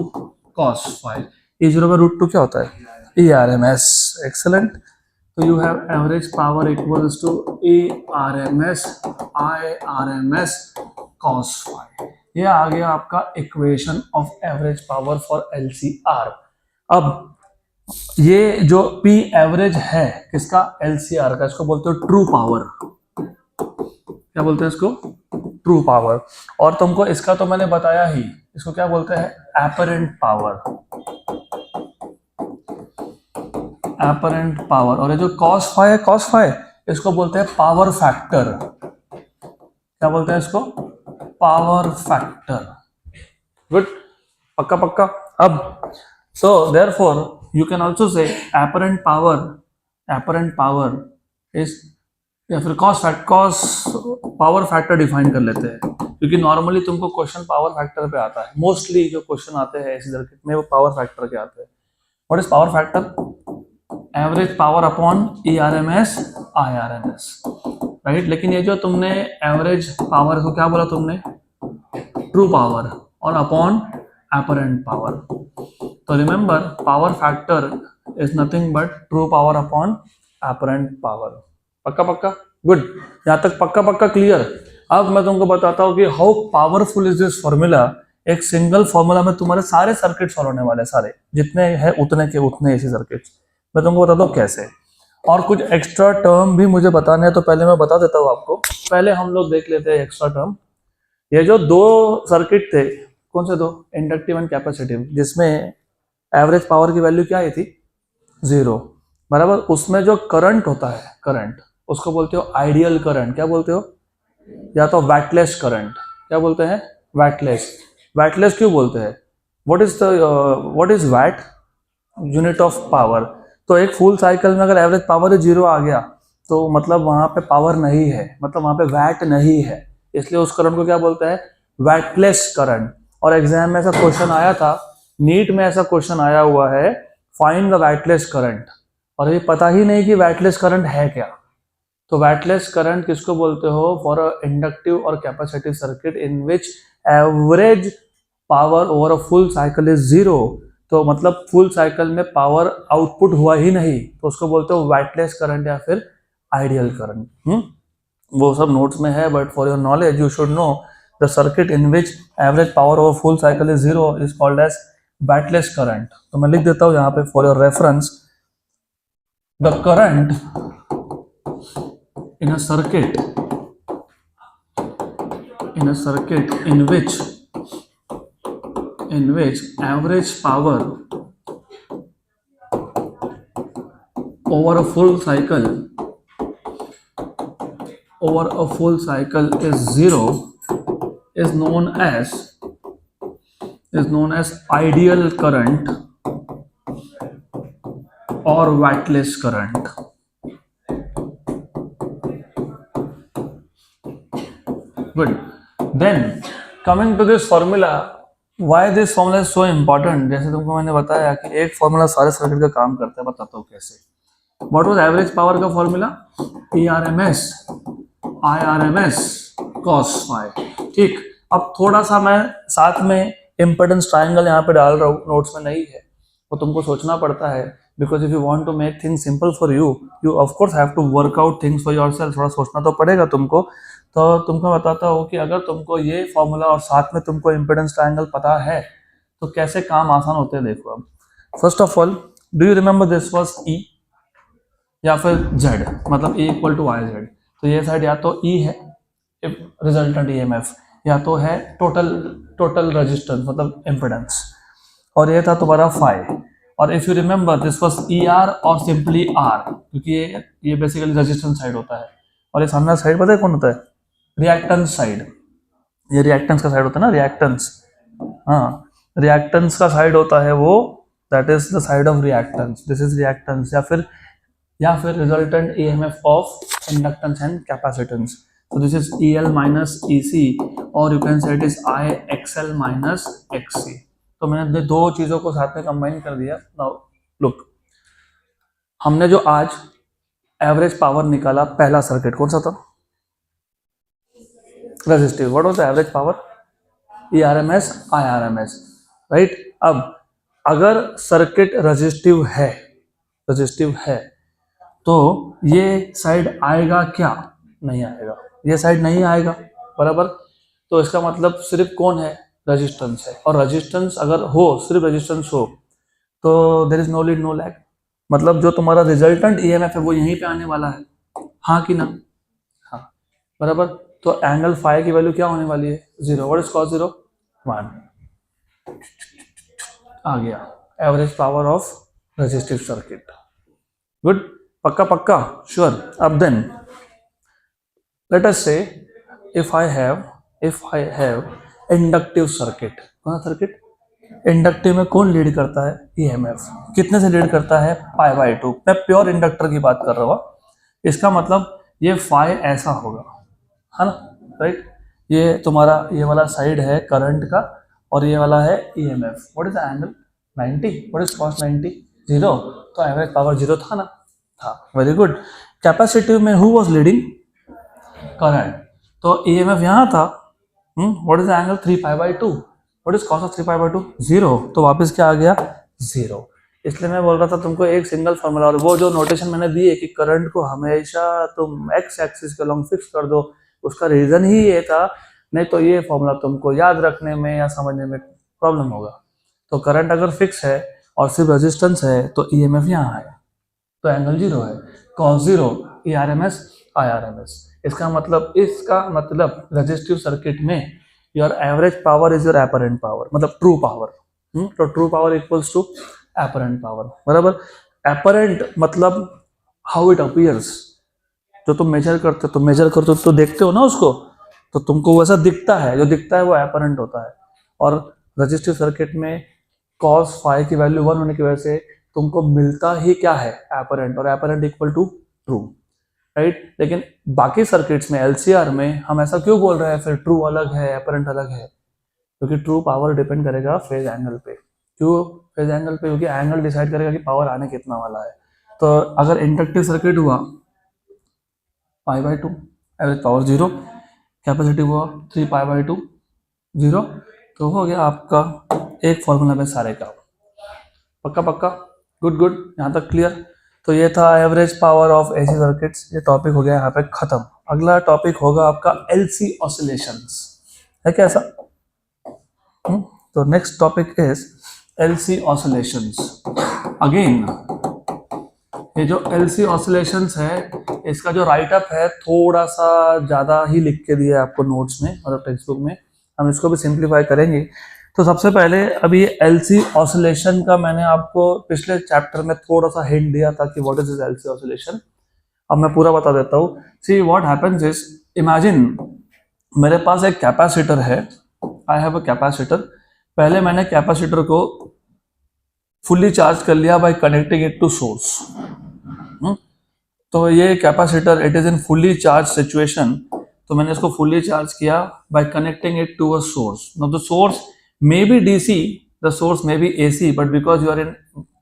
cos phi. E0 by root 2 क्या होता है? ERMS, excellent. तो you have average power equals to ERMS IRMS cos phi. ये आ गया आपका equation of average power for LCR। अब ये जो P एवरेज है किसका? LCR का, इसको बोलते हो ट्रू पावर। क्या बोलते हैं इसको? True power. और तुमको इसका तो मैंने बताया ही, इसको क्या बोलते हैं? Apparent power, apparent power. और ये जो कॉस फाई है, कॉस फाई इसको बोलते हैं पावर फैक्टर। क्या बोलते हैं इसको? Power factor. गुड, पक्का पक्का। अब so therefore you can also say apparent power is, या फिर कॉस पावर फैक्टर डिफाइन कर लेते हैं, क्योंकि नॉर्मली तुमको क्वेश्चन पावर फैक्टर पे आता है। मोस्टली जो क्वेश्चन आते हैं इसी सर्किट में वो पावर फैक्टर के आते हैं। What is power factor? Average power upon ERMS IRMS, right. लेकिन ये जो तुमने एवरेज पावर को क्या बोला तुमने? ट्रू पावर, और अपॉन एपरेंट पावर। तो remember power factor is nothing but true power upon apparent power. पक्का पक्का, गुड, यहाँ तक पक्का पक्का क्लियर। अब मैं तुमको बताता हूँ कि how powerful is this formula. एक सिंगल फॉर्मूला में तुम्हारे सारे सर्किट सॉल्व होने वाले, सारे जितने हैं उतने के उतने ऐसे सर्किट्स। मैं तुमको बताता हूँ कैसे, और कुछ एक्स्ट्रा टर्म भी मुझे बताने हैं, तो पहले मैं बता देता हूँ आपको। पहले हम लोग देख लेते हैं एक्स्ट्रा टर्म। ये जो दो सर्किट थे, कौन से दो, इंडक्टिव एंड कैपेसिटिव, जिसमें एवरेज पावर की वैल्यू क्या आई थी, 0, बराबर। उसमें जो करंट होता है, करंट, उसको बोलते हो आइडियल करंट। क्या बोलते हो, या तो वैटलेस करंट। क्या बोलते हैं, वैटलेस। वैटलेस क्यों बोलते हैं, what is watt, unit of power. तो एक फुल साइकिल में अगर एवरेज पावर 0 आ गया तो मतलब वहां पे पावर नहीं है, मतलब वहां पे वैट नहीं है, इसलिए उस करंट को क्या बोलते हैं, वैटलेस करंट। और एग्जाम में ऐसा क्वेश्चन आया था, नीट में ऐसा क्वेश्चन आया हुआ है, फाइंड द वैटलेस करंट, और ये पता ही नहीं कि वैटलेस करंट है क्या। तो वैटलेस करंट किसको बोलते हो, फॉर अ इंडक्टिव और capacitive circuit in which average power over a full cycle is 0। तो मतलब फुल साइकिल में पावर आउटपुट हुआ ही नहीं, तो उसको बोलते हो वैटलेस करंट या फिर आइडियल करंट। वो सब नोट्स में है, but for your knowledge you should know the circuit in which average power over full cycle is 0 is called as wattless current. तो मैं लिख देता हूं यहाँ पे for your reference, the current in a circuit in which average power over a full cycle is 0 is known as ideal current or waitless current. Good. Then coming to this formula, why this formula is so important? जैसे तुमको मैंने बताया कि एक formula सारे circuit का काम करता है, बताता हूँ कैसे। What was एवरेज पावर का formula, ERMS IRMS cos phi। ठीक, अब थोड़ा सा मैं साथ में इम्पेडेंस ट्रायंगल यहाँ पे डाल रहा हूँ, नोट्स में नहीं है, वो तुमको सोचना पड़ता है, because if you want to make things simple for you, you of course have to work out things for yourself. थोड़ा सोचना तो पड़ेगा तुमको। तो तुमको बताता हूँ कि अगर तुमको ये फॉर्मूला और साथ में तुमको इम्पेडेंस ट्रायंगल पता है तो कैसे काम आसान होते हैं। देखो, अब first of all, do you remember this was E या फिर Z, मतलब E इक्वल टू YZ। तो ये साइड या तो E है रिजल्टेंट EMF, या तो है टोटल रेजिस्टेंस मतलब इम्पेडेंस, और ये था तुम्हारा फाई। और if you remember this was ER और सिंपली R, क्योंकि ये बेसिकली रेजिस्टेंस साइड होता है, और ये सामने साइड पता है कौन होता है, रिएक्टेंस साइड। ये रिएक्टेंस का साइड होता है ना, रिएक्टेंस, हाँ, रिएक्टेंस का साइड होता है वो, that is the side of reactance, this is reactance, या फिर resultant EMF of inductance and capacitance. So this is EL minus EC, और you can say it is IXL minus XC। तो मैंने दो चीजों को साथ में कंबाइन कर दिया। Now look, हमने जो आज एवरेज पावर निकाला, पहला सर्किट कौन सा था, resistive. What was the average power, ERMS IRMS, right. अब अगर सर्किट रेजिस्टिव है तो ये साइड आएगा क्या, नहीं आएगा, ये साइड नहीं आएगा, बराबर। तो इसका मतलब सिर्फ कौन है, रेजिस्टेंस है, और रेजिस्टेंस अगर हो, सिर्फ रेजिस्टेंस हो, तो there is no lead no lag, मतलब जो तुम्हारा रिजल्टेंट EMF है वो यहीं पे आने वाला है, हाँ कि ना, हाँ, बराबर। तो एंगल फाई की वैल्यू क्या होने वाली है, 0। व्हाट इज cos 0, 1 आ गया, average power of resistive circuit. Good, पक्का पक्का, श्योर। अब then let us say if I have inductive circuit, कौन सा सर्किट, इंडक्टिव में कौन लीड करता है, EMF, कितने से लीड करता है, π/2। मैं प्योर इंडक्टर की बात कर रहा हूँ, इसका मतलब ये फाई ऐसा होगा, है ना, राइट। ये तुम्हारा ये वाला साइड है करंट का, और ये वाला है EMF। What is the angle, 90। What is cos 90, 0। तो एवरेज पावर 0 था ना, था, वेरी गुड। कैपेसिटिव में हु वाज लीडिंग, करंट, तो EMF यहाँ था। What is the angle, 3π/2। What is cos of 3π/2, 0। तो वापस क्या आ गया, 0। इसलिए मैं बोल रहा था तुमको एक सिंगल फॉर्मूला, और वो जो नोटेशन मैंने दी है कि करंट को हमेशा तुम एक्स एक्सिस के लॉन्ग फिक्स कर दो, उसका रीजन ही ये था, नहीं तो ये फॉर्मूला तुमको याद रखने में या समझने में प्रॉब्लम होगा। तो करंट अगर फिक्स है और सिर्फ रेजिस्टेंस है तो ईएमएफ यहाँ है, तो एंगल 0 है, cos 0 E R M S I R M S. इसका मतलब रेजिस्टिव सर्किट में your average power is your apparent power, मतलब ट्रू पावर। तो true power equals to apparent power, बराबर। एपरेंट मतलब हाउ इट अपीयर्स, जो तुम मेजर करते हो, तो देखते हो ना उसको, तो तुमको वैसा दिखता है, जो दिखता है वो एपरेंट होता है। और रेजिस्टिव सर्किट में कॉस फाई की वैल्यू 1 होने की वजह से तुमको मिलता ही क्या है, एपरेंट, और apparent equal to true, right. लेकिन बाकी सर्किट्स में, एलसीआर में, हम ऐसा क्यों बोल रहे हैं फिर ट्रू अलग है एपरेंट अलग है? क्योंकि ट्रू पावर डिपेंड करेगा फेज एंगल पे। क्यों फेज एंगल पे? क्योंकि एंगल डिसाइड करेगा कि पावर आने कितना वाला है। तो अगर इंडक्टिव सर्किट हुआ π/2, एवरेज पावर 0, कैपेसिटिव हुआ 3π/2 0, तो हो गया आपका एक फॉर्मूला में सारे का। पक्का पक्का, गुड गुड, यहाँ तक क्लियर। तो ये था average power of AC circuits, ये टॉपिक हो गया यहाँ पे खत्म। अगला टॉपिक होगा आपका एलसी ऑसिलेशंस, है क्या ऐसा? तो next topic is LC oscillations. Again ये जो एलसी ऑसिलेशंस है, इसका जो राइटअप है थोड़ा सा ज़्यादा ही लिख के दिया है आपको नोट्स में, मतलब टेक्स्ट बुक में। हम इसको भी सिंप्लीफाई करेंगे। तो सबसे पहले अभी एलसी ऑसिलेशन का मैंने आपको पिछले चैप्टर में थोड़ा सा हिंट दिया था कि what is this LC oscillation. अब मैं पूरा बता देता हूँ। See what happens is, imagine मेरे पास एक कैपेसिटर है, आई हैव अ कैपेसिटर। पहले मैंने कैपेसिटर को फुल्ली चार्ज कर लिया by connecting it to source. तो ये capacitor it is in fully charge situation, तो मैंने इसको फुल्ली चार्ज किया by connecting it to a source. Now the source may be DC, the source may be AC, but because you are in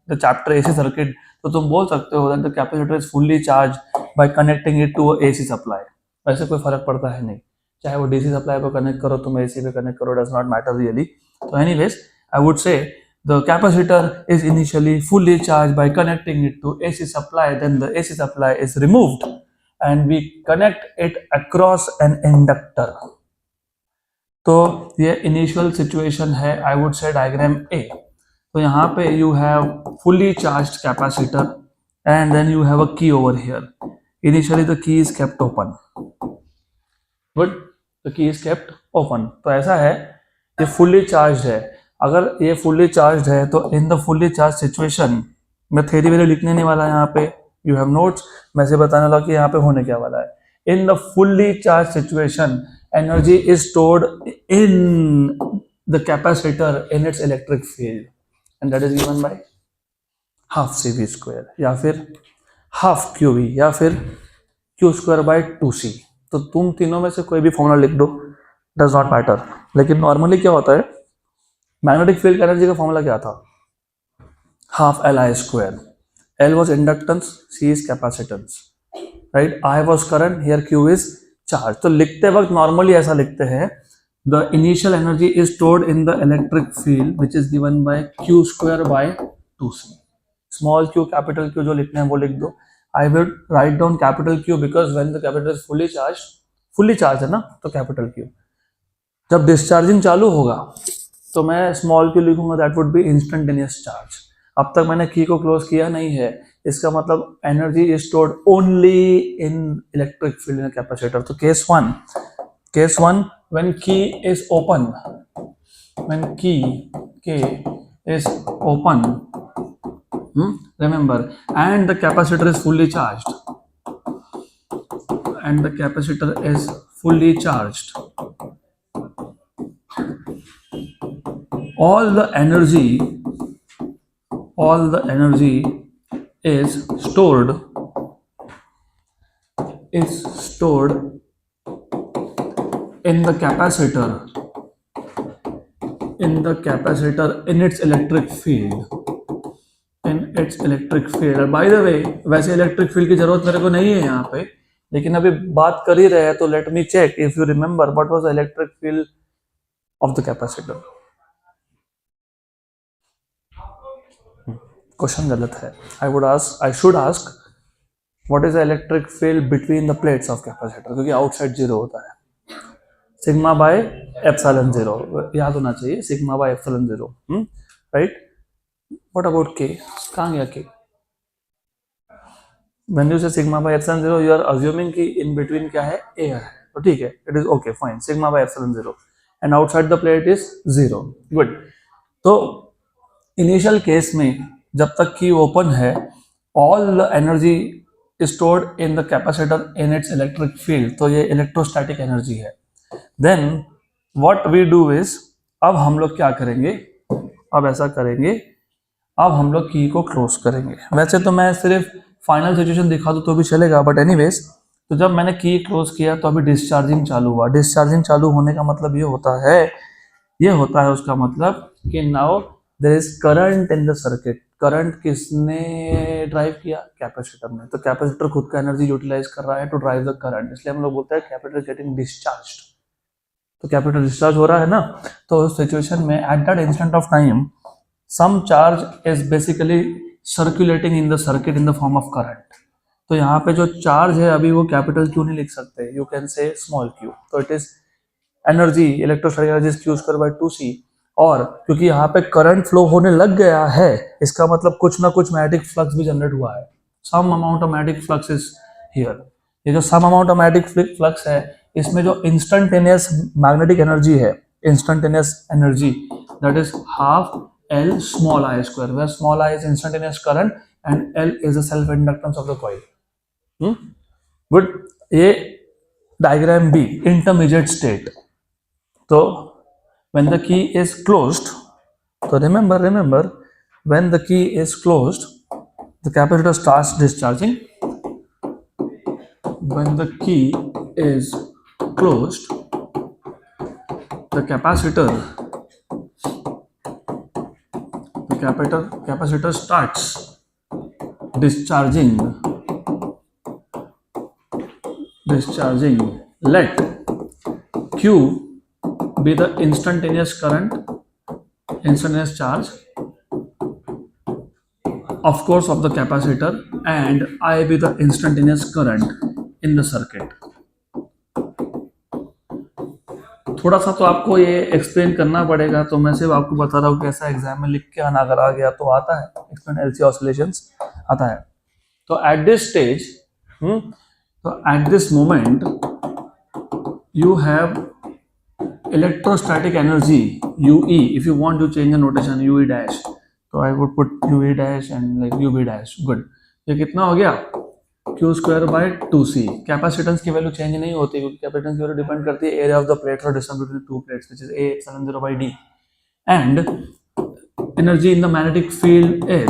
the chapter AC circuit, तो तुम बोल सकते हो that the capacitor is fully charge by connecting it to a AC supply. वैसे कोई फर्क पड़ता है नहीं, चाहे वो डीसी सप्लाई पे कनेक्ट करो, तुम एसी पे कनेक्ट करो, डज नॉट मैटर रियली। तो anyways I would say the capacitor is initially fully charged by connecting it to AC supply, then the AC supply is removed and we connect it across an inductor. तो ये initial situation है, I would say diagram A. तो यहाँ पे you have fully charged capacitor and then you have a key over here. Initially the key is kept open, good, the key is kept open. तो ऐसा है, ये fully charge है। अगर ये फुल्ली चार्ज है तो in the fully charge situation, मैं थ्योरी वेरी लिखने नहीं वाला यहाँ पे, यू हैव नोट्स, मैं से बताने लगा कि यहाँ पे होने क्या वाला है। In the fully charge situation energy is stored in the capacitor in its electric field and that is given by half CV square, या फिर हाफ QV, या फिर Q²/2C। तो तुम तीनों में से कोई भी फॉर्मूला लिख दो, डज नॉट मैटर। लेकिन नॉर्मली क्या होता है, मैग्नेटिक फील्ड एनर्जी का फॉर्मूला क्या था, half Li²। L was inductance, C is capacitance, right? I was current, here Q is charge। तो लिखते वक्त नॉर्मली ऐसा लिखते हैं, the initial energy is stored in the electric field which is given by Q²/2C। small q capital Q जो लिखना है वो लिख दो। I will write down capital Q because when the capacitor is fully charged है ना, तो capital Q। जब डिस्चार्जिंग चालू होगा तो मैं स्मॉल q लिखूंगा, that would be instantaneous charge. अब तक मैंने की को क्लोज किया नहीं है, इसका मतलब energy is stored only in electric field in capacitor. तो केस वन व्हेन की इज ओपन, व्हेन की is open, remember, and the capacitor is fully charged, all the energy is stored in the capacitor in its electric field। Bye the वे, वैसे electric field की जरूरत मेरे को नहीं है यहाँ पे, लेकिन अभी बात कर ही रहे हैं तो let me check if you remember what was the electric field of the capacitor. Question गलत है. I should ask what is the electric field between the plates of capacitor, क्योंकि आउटसाइड जीरो होता है. सिग्मा बाय एप्सिलॉन जीरो याद होना चाहिए, sigma by epsilon zero. Right. What about के, कहाँ गया के? When you say sigma by epsilon zero, you are assuming कि in between क्या है, air है. तो ठीक है, it is okay, fine. Sigma by epsilon zero and outside the plate is zero. Good. तो initial case में जब तक कि open है, all the energy stored in the capacitor in its electric field, तो ये electrostatic energy है. Then what we do is, अब हम लोग क्या करेंगे, अब ऐसा करेंगे, अब हम लोग की को क्लोज करेंगे. वैसे तो मैं सिर्फ फाइनल सिचुएशन दिखा दूँ तो भी चलेगा, बट एनीवेज, तो जब मैंने की क्लोज किया तो अभी डिस्चार्जिंग चालू हुआ. डिस्चार्जिंग चालू होने का मतलब ये होता है उसका मतलब कि now there is current in the circuit. Current किसने ड्राइव किया? कैपेसिटर ने. तो कैपेसिटर खुद का एनर्जी यूटिलाइज कर रहा है टू ड्राइव द करंट, इसलिए हम लोग बोलते हैं कैपेसिटर गेटिंग डिस्चार्ज्ड. तो कैपेसिटर डिस्चार्ज हो रहा है ना, तो उस सिचुएशन में at that instant of time some charge is basically circulating in the circuit in the form of current. तो यहाँ पे जो चार्ज है अभी वो कैपिटल क्यू नहीं लिख सकते, you can say small Q. तो it is energy, electrostatic energy is Q square by 2c. और क्योंकि यहाँ पे करंट फ्लो होने लग गया है, इसका मतलब कुछ ना कुछ मैग्नेटिक फ्लक्स भी जनरेट हुआ है. Some amount of magnetic flux is here. ये जो some amount of magnetic flux है, इसमें जो इंस्टेंटेनियस मैग्नेटिक एनर्जी है, instantaneous energy, that is half L small I square, where small I is instantaneous current and L is the self inductance of the coil. Good. ये diagram B, intermediate state. तो when the key is closed, so remember, when the key is closed, the capacitor starts discharging. When the key is closed, the capacitor starts discharging. Let Q be the instantaneous current, instantaneous charge, of course, of the capacitor, and I be the instantaneous current in the circuit. थोड़ा सा तो आपको ये explain करना पड़ेगा, तो मैं सिर्फ आपको बता रहा हूँ कि ऐसा एग्जाम में लिख के आना, अगर आ गया तो आता है, एक्सप्लेन एलसी ऑसिलेशंस आता है. तो एट दिस स्टेज, तो at this moment you have electrostatic energy UE. If you want to change the notation UE dash, तो I would put UE dash and like UB dash. Good. ये कितना हो गया? Q square by 2c. Capacitance की value change नहीं होती, क्योंकि capacitance की वैल्यू डिपेंड करती है एरिया ऑफ द प्लेट और distance between two plates, which is A epsilon 0 by d. And energy in the magnetic field is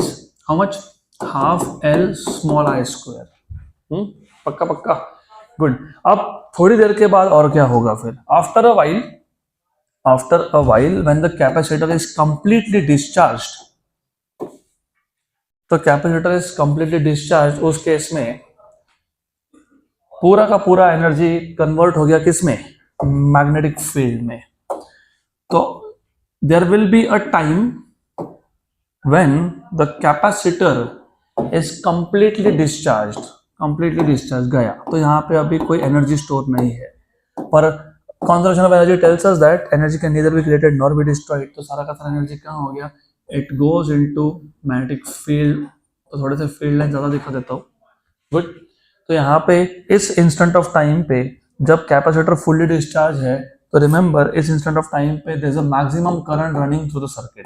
how much? Half L small I square. पक्का. Good. अब थोड़ी देर के बाद और क्या होगा फिर? After a while when the capacitor is completely discharged, तो कैपेसिटर इज कंप्लीटली डिस्चार्ज, उस केस में पूरा का पूरा एनर्जी कन्वर्ट हो गया किसमें? मैग्नेटिक फील्ड में. तो there will be a time when the capacitor is completely discharged गया. तो यहाँ पे अभी कोई एनर्जी स्टोर नहीं है, पर conservation of energy tells us that energy can neither be created nor be destroyed. तो सारा का सारा एनर्जी कहाँ हो गया? It goes into magnetic field. तो थोड़े से फील्ड लाइन ज्यादा दिखा देता हूँ. गुड. तो यहाँ पे इस इंस्टेंट ऑफ टाइम पे जब कैपेसिटर फुल्ली डिस्चार्ज है, तो रिमेंबर इस इंस्टेंट ऑफ टाइम पे there is a maximum current running through the circuit.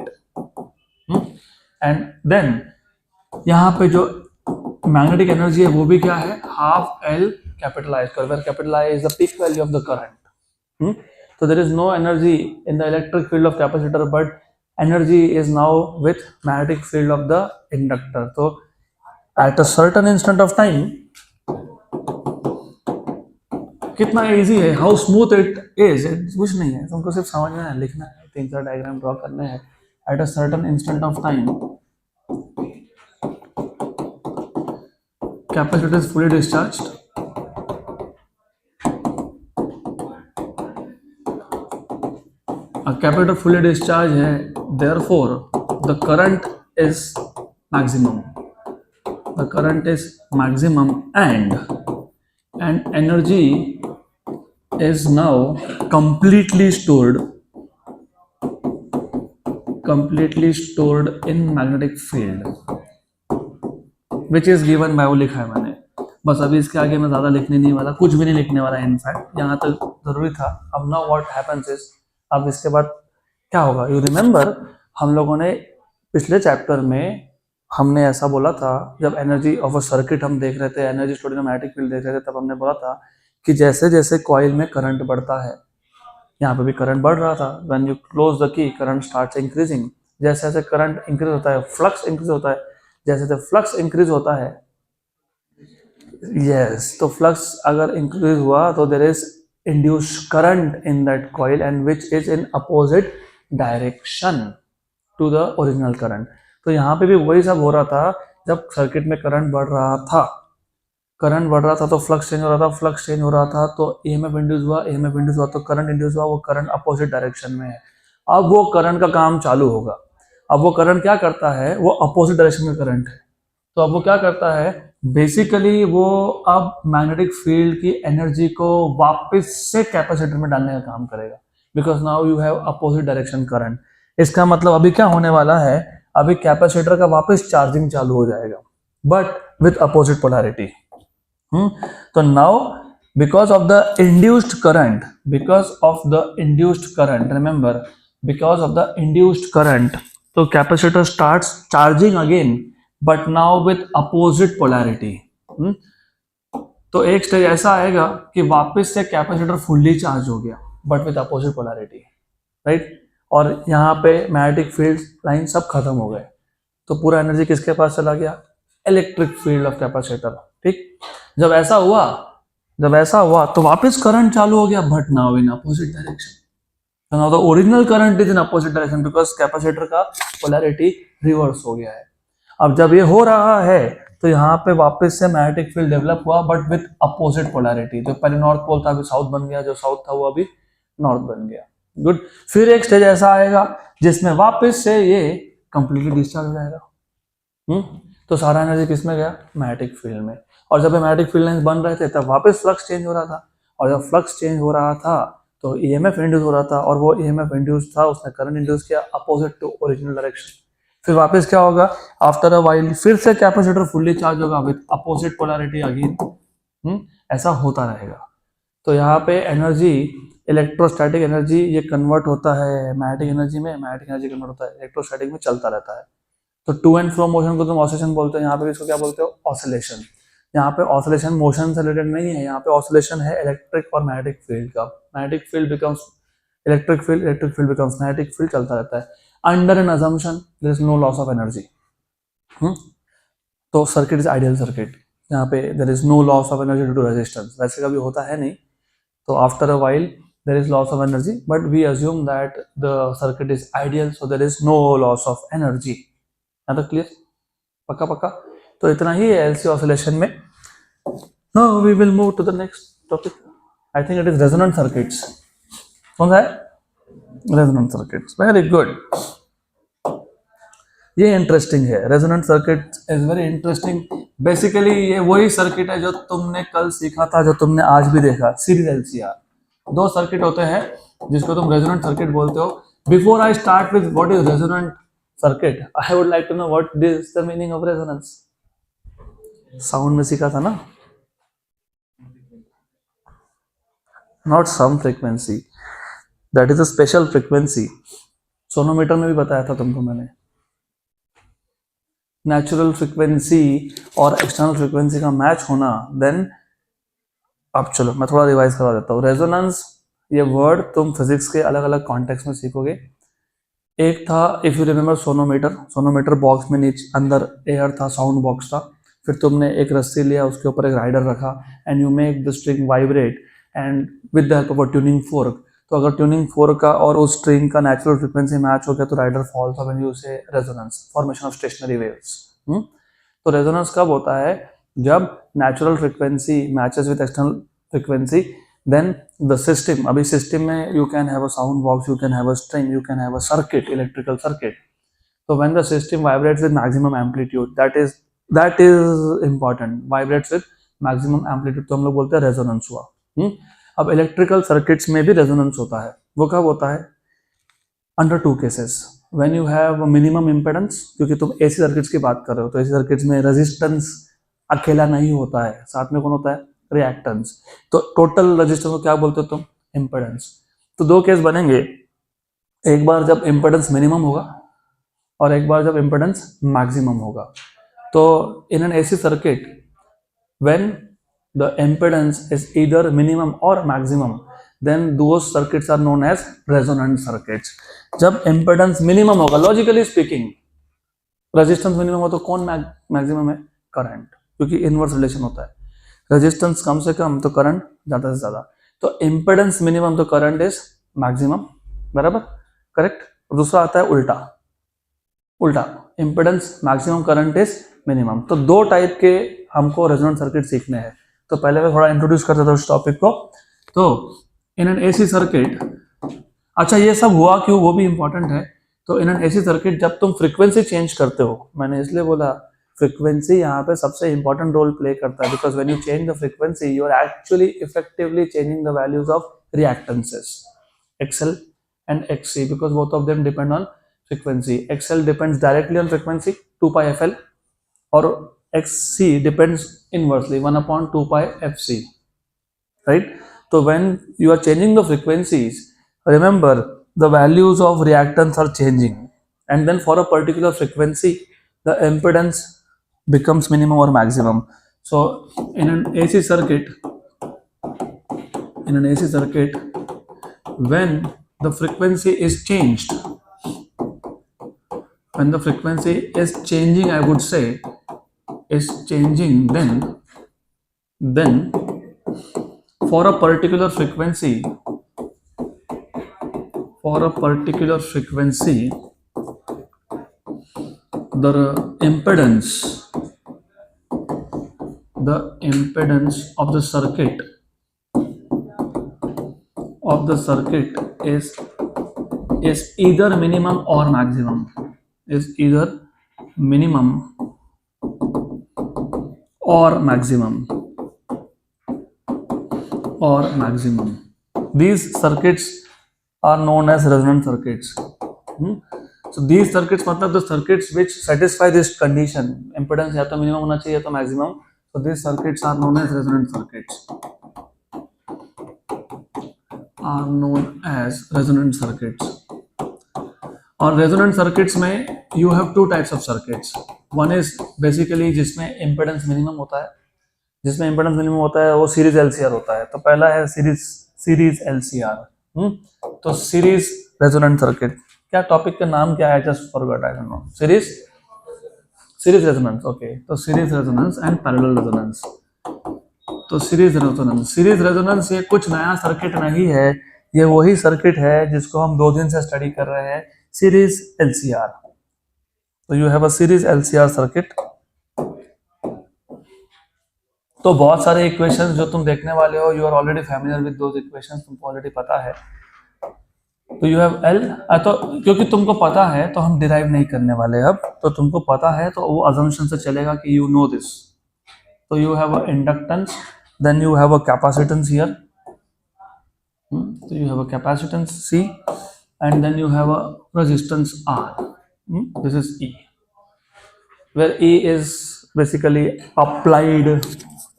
And then यहाँ पे जो मैग्नेटिक एनर्जी है वो भी क्या है? Half L capital I square, where capital I is the peak value of the current. तो there is no energy in the electric field of capacitor, but energy is now with magnetic field of the inductor. तो at a certain instant of time, कितना easy है, how smooth it is, कुछ नहीं है, तुमको सिर्फ समझना है, लिखना है, 3-4 डायग्राम ड्रॉ करने हैं. At a certain instant of time capacitor is fully discharged. Capacitor fully discharge है, therefore the current is maximum. The current is maximum and energy is now completely stored in magnetic field which is given by, वो लिखा है मैंने, बस अभी इसके आगे मैं ज़्यादा लिखने नहीं वाला, कुछ भी नहीं लिखने वाला इनफैक्ट, यहाँ तक ज़रूरी था. अब नाउ व्हाट हैपेंस इज, अब इसके बाद क्या होगा, यू रिमेंबर हम लोगों ने पिछले चैप्टर में हमने ऐसा बोला था, जब एनर्जी ऑफ अ सर्किट हम देख रहे थे, energy stored in magnetic field देख रहे थे, तब हमने बोला था कि जैसे जैसे कॉइल में करंट बढ़ता है, यहाँ पे भी करंट बढ़ रहा था, when you close the key current starts increasing, जैसे जैसे करंट इंक्रीज होता है फ्लक्स इंक्रीज होता है, जैसे जैसे फ्लक्स इंक्रीज होता है, यस, तो फ्लक्स अगर इंक्रीज हुआ तो there is induced current in that coil and which is in opposite direction to the original current. तो यहाँ पे भी वही सब हो रहा था, जब सर्किट में करंट बढ़ रहा था, तो फ्लक्स चेंज हो रहा था, फ्लक्स चेंज हो रहा था तो ईएमएफ इंड्यूस हुआ, तो करंट इंड्यूस हुआ, वो करंट अपोजिट डायरेक्शन में है. अब वो करंट का काम चालू होगा. अब वो करंट क्या करता है, वो अपोजिट डायरेक्शन में करंट है, तो अब वो क्या करता है, बेसिकली वो अब मैग्नेटिक फील्ड की एनर्जी को वापस से कैपेसिटर में डालने का काम करेगा, because now you have opposite direction current. इसका मतलब अभी क्या होने वाला है, अभी कैपेसिटर का वापस चार्जिंग चालू हो जाएगा, बट विथ अपोजिट पोलैरिटी. तो now because of the induced current, remember, because of the induced current, so capacitor starts charging again but now with opposite polarity. तो एक स्टेज ऐसा आएगा कि वापस से कैपेसिटर फुल्ली चार्ज हो गया but with opposite polarity, right, और यहाँ पे मैग्नेटिक फील्ड लाइन सब खत्म हो गए, तो पूरा एनर्जी किसके पास चला गया, इलेक्ट्रिक फील्ड ऑफ कैपेसिटर. ठीक, जब ऐसा हुआ तो वापस करंट चालू हो गया but now in opposite direction. So now the original current is in opposite direction because capacitor का पोलैरिटी रिवर्स हो गया है. अब जब ये हो रहा है तो यहाँ पे वापस से मैग्नेटिक फील्ड डेवलप हुआ बट विथ अपोजिट पोलैरिटी. तो पहले नॉर्थ पोल था, अभी साउथ बन गया, जो साउथ था वो अभी नॉर्थ बन गया. गुड. फिर एक स्टेज ऐसा आएगा जिसमें वापस से ये कंप्लीटली डिस्चार्ज हो जाएगा. तो सारा एनर्जी किस में गया, मैग्नेटिक फील्ड में. और जब मैग्नेटिक फील्ड लाइंस बन रहे थे तब वापस फ्लक्स चेंज हो रहा था, और जब फ्लक्स चेंज हो रहा था तो ईएमएफ इंड्यूस हो रहा था, और वो ईएमएफ इंड्यूस था, उसने करंट इंड्यूस किया अपोजिट टू ओरिजिनल डायरेक्शन. फिर वापस क्या होगा, आफ्टर अ व्हाइल फिर से कैपेसिटर फुल्ली चार्ज होगा विद अपोजिट पोलैरिटी अगेन. ऐसा होता रहेगा. तो यहाँ पे एनर्जी, इलेक्ट्रोस्टैटिक एनर्जी, ये कन्वर्ट होता है मैग्नेटिक एनर्जी में, मैग्नेटिक एनर्जी कन्वर्ट होता है इलेक्ट्रोस्टैटिक में, चलता रहता है. तो टू एंड फ्रो मोशन को तुम ऑसिलेशन बोलते हो, यहाँ पे इसको क्या बोलते हो, ऑसिलेशन. यहाँ पे ऑसिलेशन मोशन से रिलेटेड नहीं है, यहाँ पे ऑसिलेशन है इलेक्ट्रिक और मैग्नेटिक फील्ड का. Magnetic field becomes electric field becomes magnetic field, चलता रहता है under an assumption there is no loss of energy. तो सर्किट इज आइडियल सर्किट, यहाँ पे there is no loss of energy due to resistance. वैसे कभी होता है नहीं, तो after a while there is loss of energy, but we assume that the circuit is ideal, so there is no loss of energy. यहाँ तक clear, पक्का. तो इतना ही है एलसी ऑसिलेशन में. Now we will move to the next topic. I think it is resonant circuits. कौन सा है, रेजोनेंट सर्किट्स. Very good. ये इंटरेस्टिंग है, resonant circuit is very interesting. Basically ये वही सर्किट है जो तुमने कल सीखा था, जो तुमने आज भी देखा, सीरीज एलसीआर. दो सर्किट होते हैं जिसको तुम रेजोनेंट सर्किट बोलते हो. Before I start with what is resonant circuit, I would like to know what is the meaning of resonance. Sound में सीखा था ना, not some frequency, that is a special frequency. Sonometer में भी बताया था तुमको मैंने. नेचुरल फ्रीक्वेंसी और एक्सटर्नल फ्रीक्वेंसी का मैच होना, देन. अब चलो मैं थोड़ा रिवाइज करवा देता हूँ. रेजोनेंस, ये वर्ड तुम फिजिक्स के अलग अलग कॉन्टेक्स्ट में सीखोगे. एक था, if you remember, sonometer box में नीचे अंदर एयर था, साउंड बॉक्स था. फिर तुमने एक रस्सी लिया, उसके ऊपर एक राइडर रखा, and you make the string vibrate and with the help of a tuning fork. तो अगर ट्यूनिंग फोर्क का और उस स्ट्रिंग का नेचुरल फ्रीक्वेंसी मैच हो गया तो rider falls off and you say resonance, formation of stationary waves. तो रेजोनेंस कब होता है, जब natural frequency matches with external frequency, then the system, अभी सिस्टम में you can have a sound box, you can have a string, you can have a circuit, electrical circuit. तो when the system vibrates with maximum amplitude, that is important, vibrates with maximum amplitude, तो हम लोग बोलते हैं resonance हुआ। अब electrical circuits में भी रेजोनेंस होता है। वो कब होता है? Under to cases, when you have minimum impedance, क्योंकि तुम एसी सर्किट्स की बात कर रहे हो, तो एसी सर्किट्स में रेजिस्टेंस अकेला नहीं होता है, साथ में कौन होता है? रिएक्टेंस। तो टोटल रेजिस्टेंस को क्या बोलते हो तुम? इम्पेडेंस। तो दो केस बनेंगे, एक बार जब इम्पेडेंस मिनिमम होगा और एक बार जब इम्पेडेंस मैक्सिमम होगा। तो in an AC circuit when the impedance is either minimum और maximum, then those circuits are known as resonant circuits. जब impedance minimum होगा, logically speaking, resistance minimum हो तो कौन maximum है? करंट, क्योंकि इनवर्स रिलेशन होता है, रेजिस्टेंस कम से कम तो करंट ज्यादा से ज्यादा, तो इम्पेडेंस मिनिमम तो करंट इज मैक्सिमम, बराबर, करेक्ट। दूसरा आता है उल्टा, उल्टा impedance maximum, current is minimum. तो दो टाइप के हमको रेजोनेंट सर्किट सीखने हैं। तो पहले मैं थोड़ा इंट्रोड्यूस कर देता हूँ उस टॉपिक को। तो इन एन एसी सर्किट, अच्छा ये सब हुआ क्यों, वो भी इंपॉर्टेंट है। तो इन एन एसी सर्किट जब तुम फ्रीक्वेंसी चेंज करते हो, मैंने इसलिए बोला फ्रीक्वेंसी यहाँ पे सबसे इंपॉर्टेंट रोल प्ले करता है, because when you change the frequency you are actually effectively changing the values of reactances XL and XC, because both of them depend on frequency. XL depends directly on frequency 2 pi FL, or XC depends inversely 1 upon 2 pi FC, right? So when you are changing the frequencies, remember the values of reactance are changing, and then for a particular frequency the impedance becomes minimum or maximum. So in an AC circuit, when the frequency is changed, when the frequency is changing, I would say is changing, then for a particular frequency, the impedance of the circuit is either minimum or maximum, is either minimum or maximum. These circuits are known as resonant circuits. So these circuits मतलब the circuits which satisfy this condition, impedance या तो minimum होना चाहिए या तो maximum. So these circuits are known as resonant circuits. और resonant circuits में you have two types of circuits. One is basically जिसमें इम्पेडेंस मिनिमम होता है, वो सीरीज एलसीआर होता है। तो पहला है सीरीज एलसीआर। तो सीरीज रेजोनेंट सर्किट, क्या टॉपिक का नाम क्या है? Just forgot, I don't know. Series resonance, okay. तो series resonance and parallel resonance. तो सीरीज रेजोनेंस ये कुछ नया सर्किट नहीं है, ये वही सर्किट है जिसको हम 2 दिन से स्टडी कर रहे हैं, सीरीज एलसीआर। तो you have a series LCR circuit. तो बहुत सारे इक्वेशंस जो तुम देखने वाले हो, you are already familiar with those equations, तुमको ऑलरेडी पता है। तो यू हैव एल, तो क्योंकि तुमको पता है तो हम डिराइव नहीं करने वाले अब, तो तुमको पता है तो वो अजम्पशन से चलेगा कि यू नो दिस। तो you have a inductance, then you have a capacitance here. So you have a capacitance C, and then you have a resistance R. This is E, where E is basically applied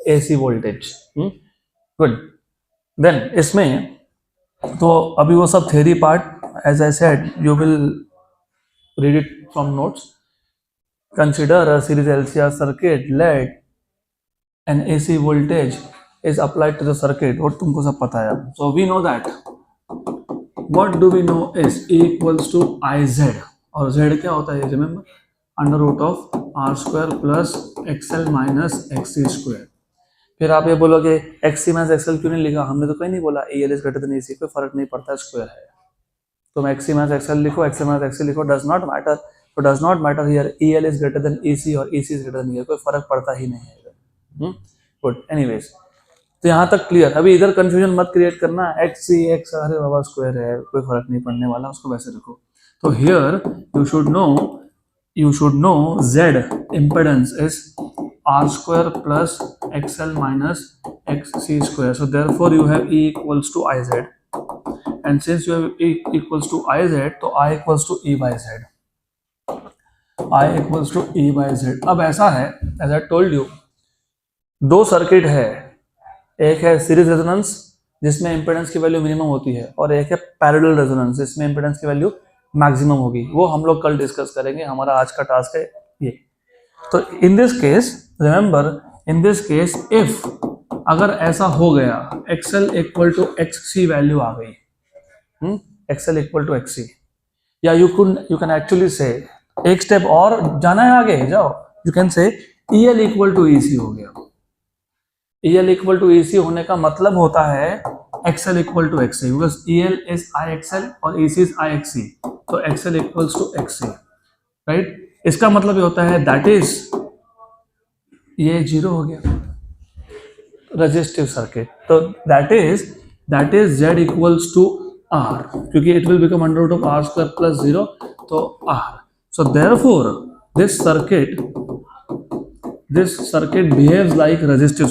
AC voltage. Good. Then इसमें तो अभी वो सब theory part, as I said, you will read it from notes. Consider a series LCR circuit. Let an AC voltage is applied to the circuit, और तुमको सब पता है। So we know that, what do we know is E equals to IZ, और Z क्या होता है? Remember, under root of R square plus XL minus XC square। फिर आप ये बोलोगे XC minus XL क्यों नहीं लिखा? हमने तो कहीं नहीं बोला EL is greater than AC, कोई फर्क नहीं पड़ता, स्क्वायर है। तुम XC minus XL लिखो, XL minus XC लिखो, does not matter। तो does not matter here, EL is greater than AC और AC is greater than EL, कोई फर्क पड़ता ही नहीं है। गुड, एनीवेज, तो यहाँ तक क्लियर। अभी इधर कंफ्यूजन मत क्रिएट करना, x अरे बाबा स्क्वायर है, कोई फर्क नहीं पड़ने वाला, उसको वैसे रखो। तो here you should no you should know Z impedance is R square plus XL minus XC square. So therefore you have E equals to IZ, and since you have E equals to IZ, तो I equals to E by Z. I equals to E by Z. अब ऐसा है, as I told you, दो circuit है, एक है series resonance जिसमें impedance की वैल्यू मिनिमम होती है, और एक है पैरेलल रेजोनेंस जिसमें इम्पीडेंस की वैल्यू मैक्सिमम होगी. वो हम लोग कल डिस्कस करेंगे. हमारा आज का टास्क है ये. तो in this case remember, in this case if अगर ऐसा हो गया, XL equal to XC value आ गई, XL इक्वल टू XC, या यू कैन एक्चुअली से एक स्टेप और जाना है आगे, जाओ, you can say EL equal to EC हो गया. EL इक्वल टू EC होने का मतलब होता है XL equal to XC, because EL is IXL और EC इज IXC, तो XL equals to XC, right. इसका मतलब ये होता है दैट इज ये जीरो हो गया रेजिस्टिव सर्किट. तो that is Z equals to R, क्योंकि it will become under root of R square plus 0, तो R. So therefore this circuit behaves like resistive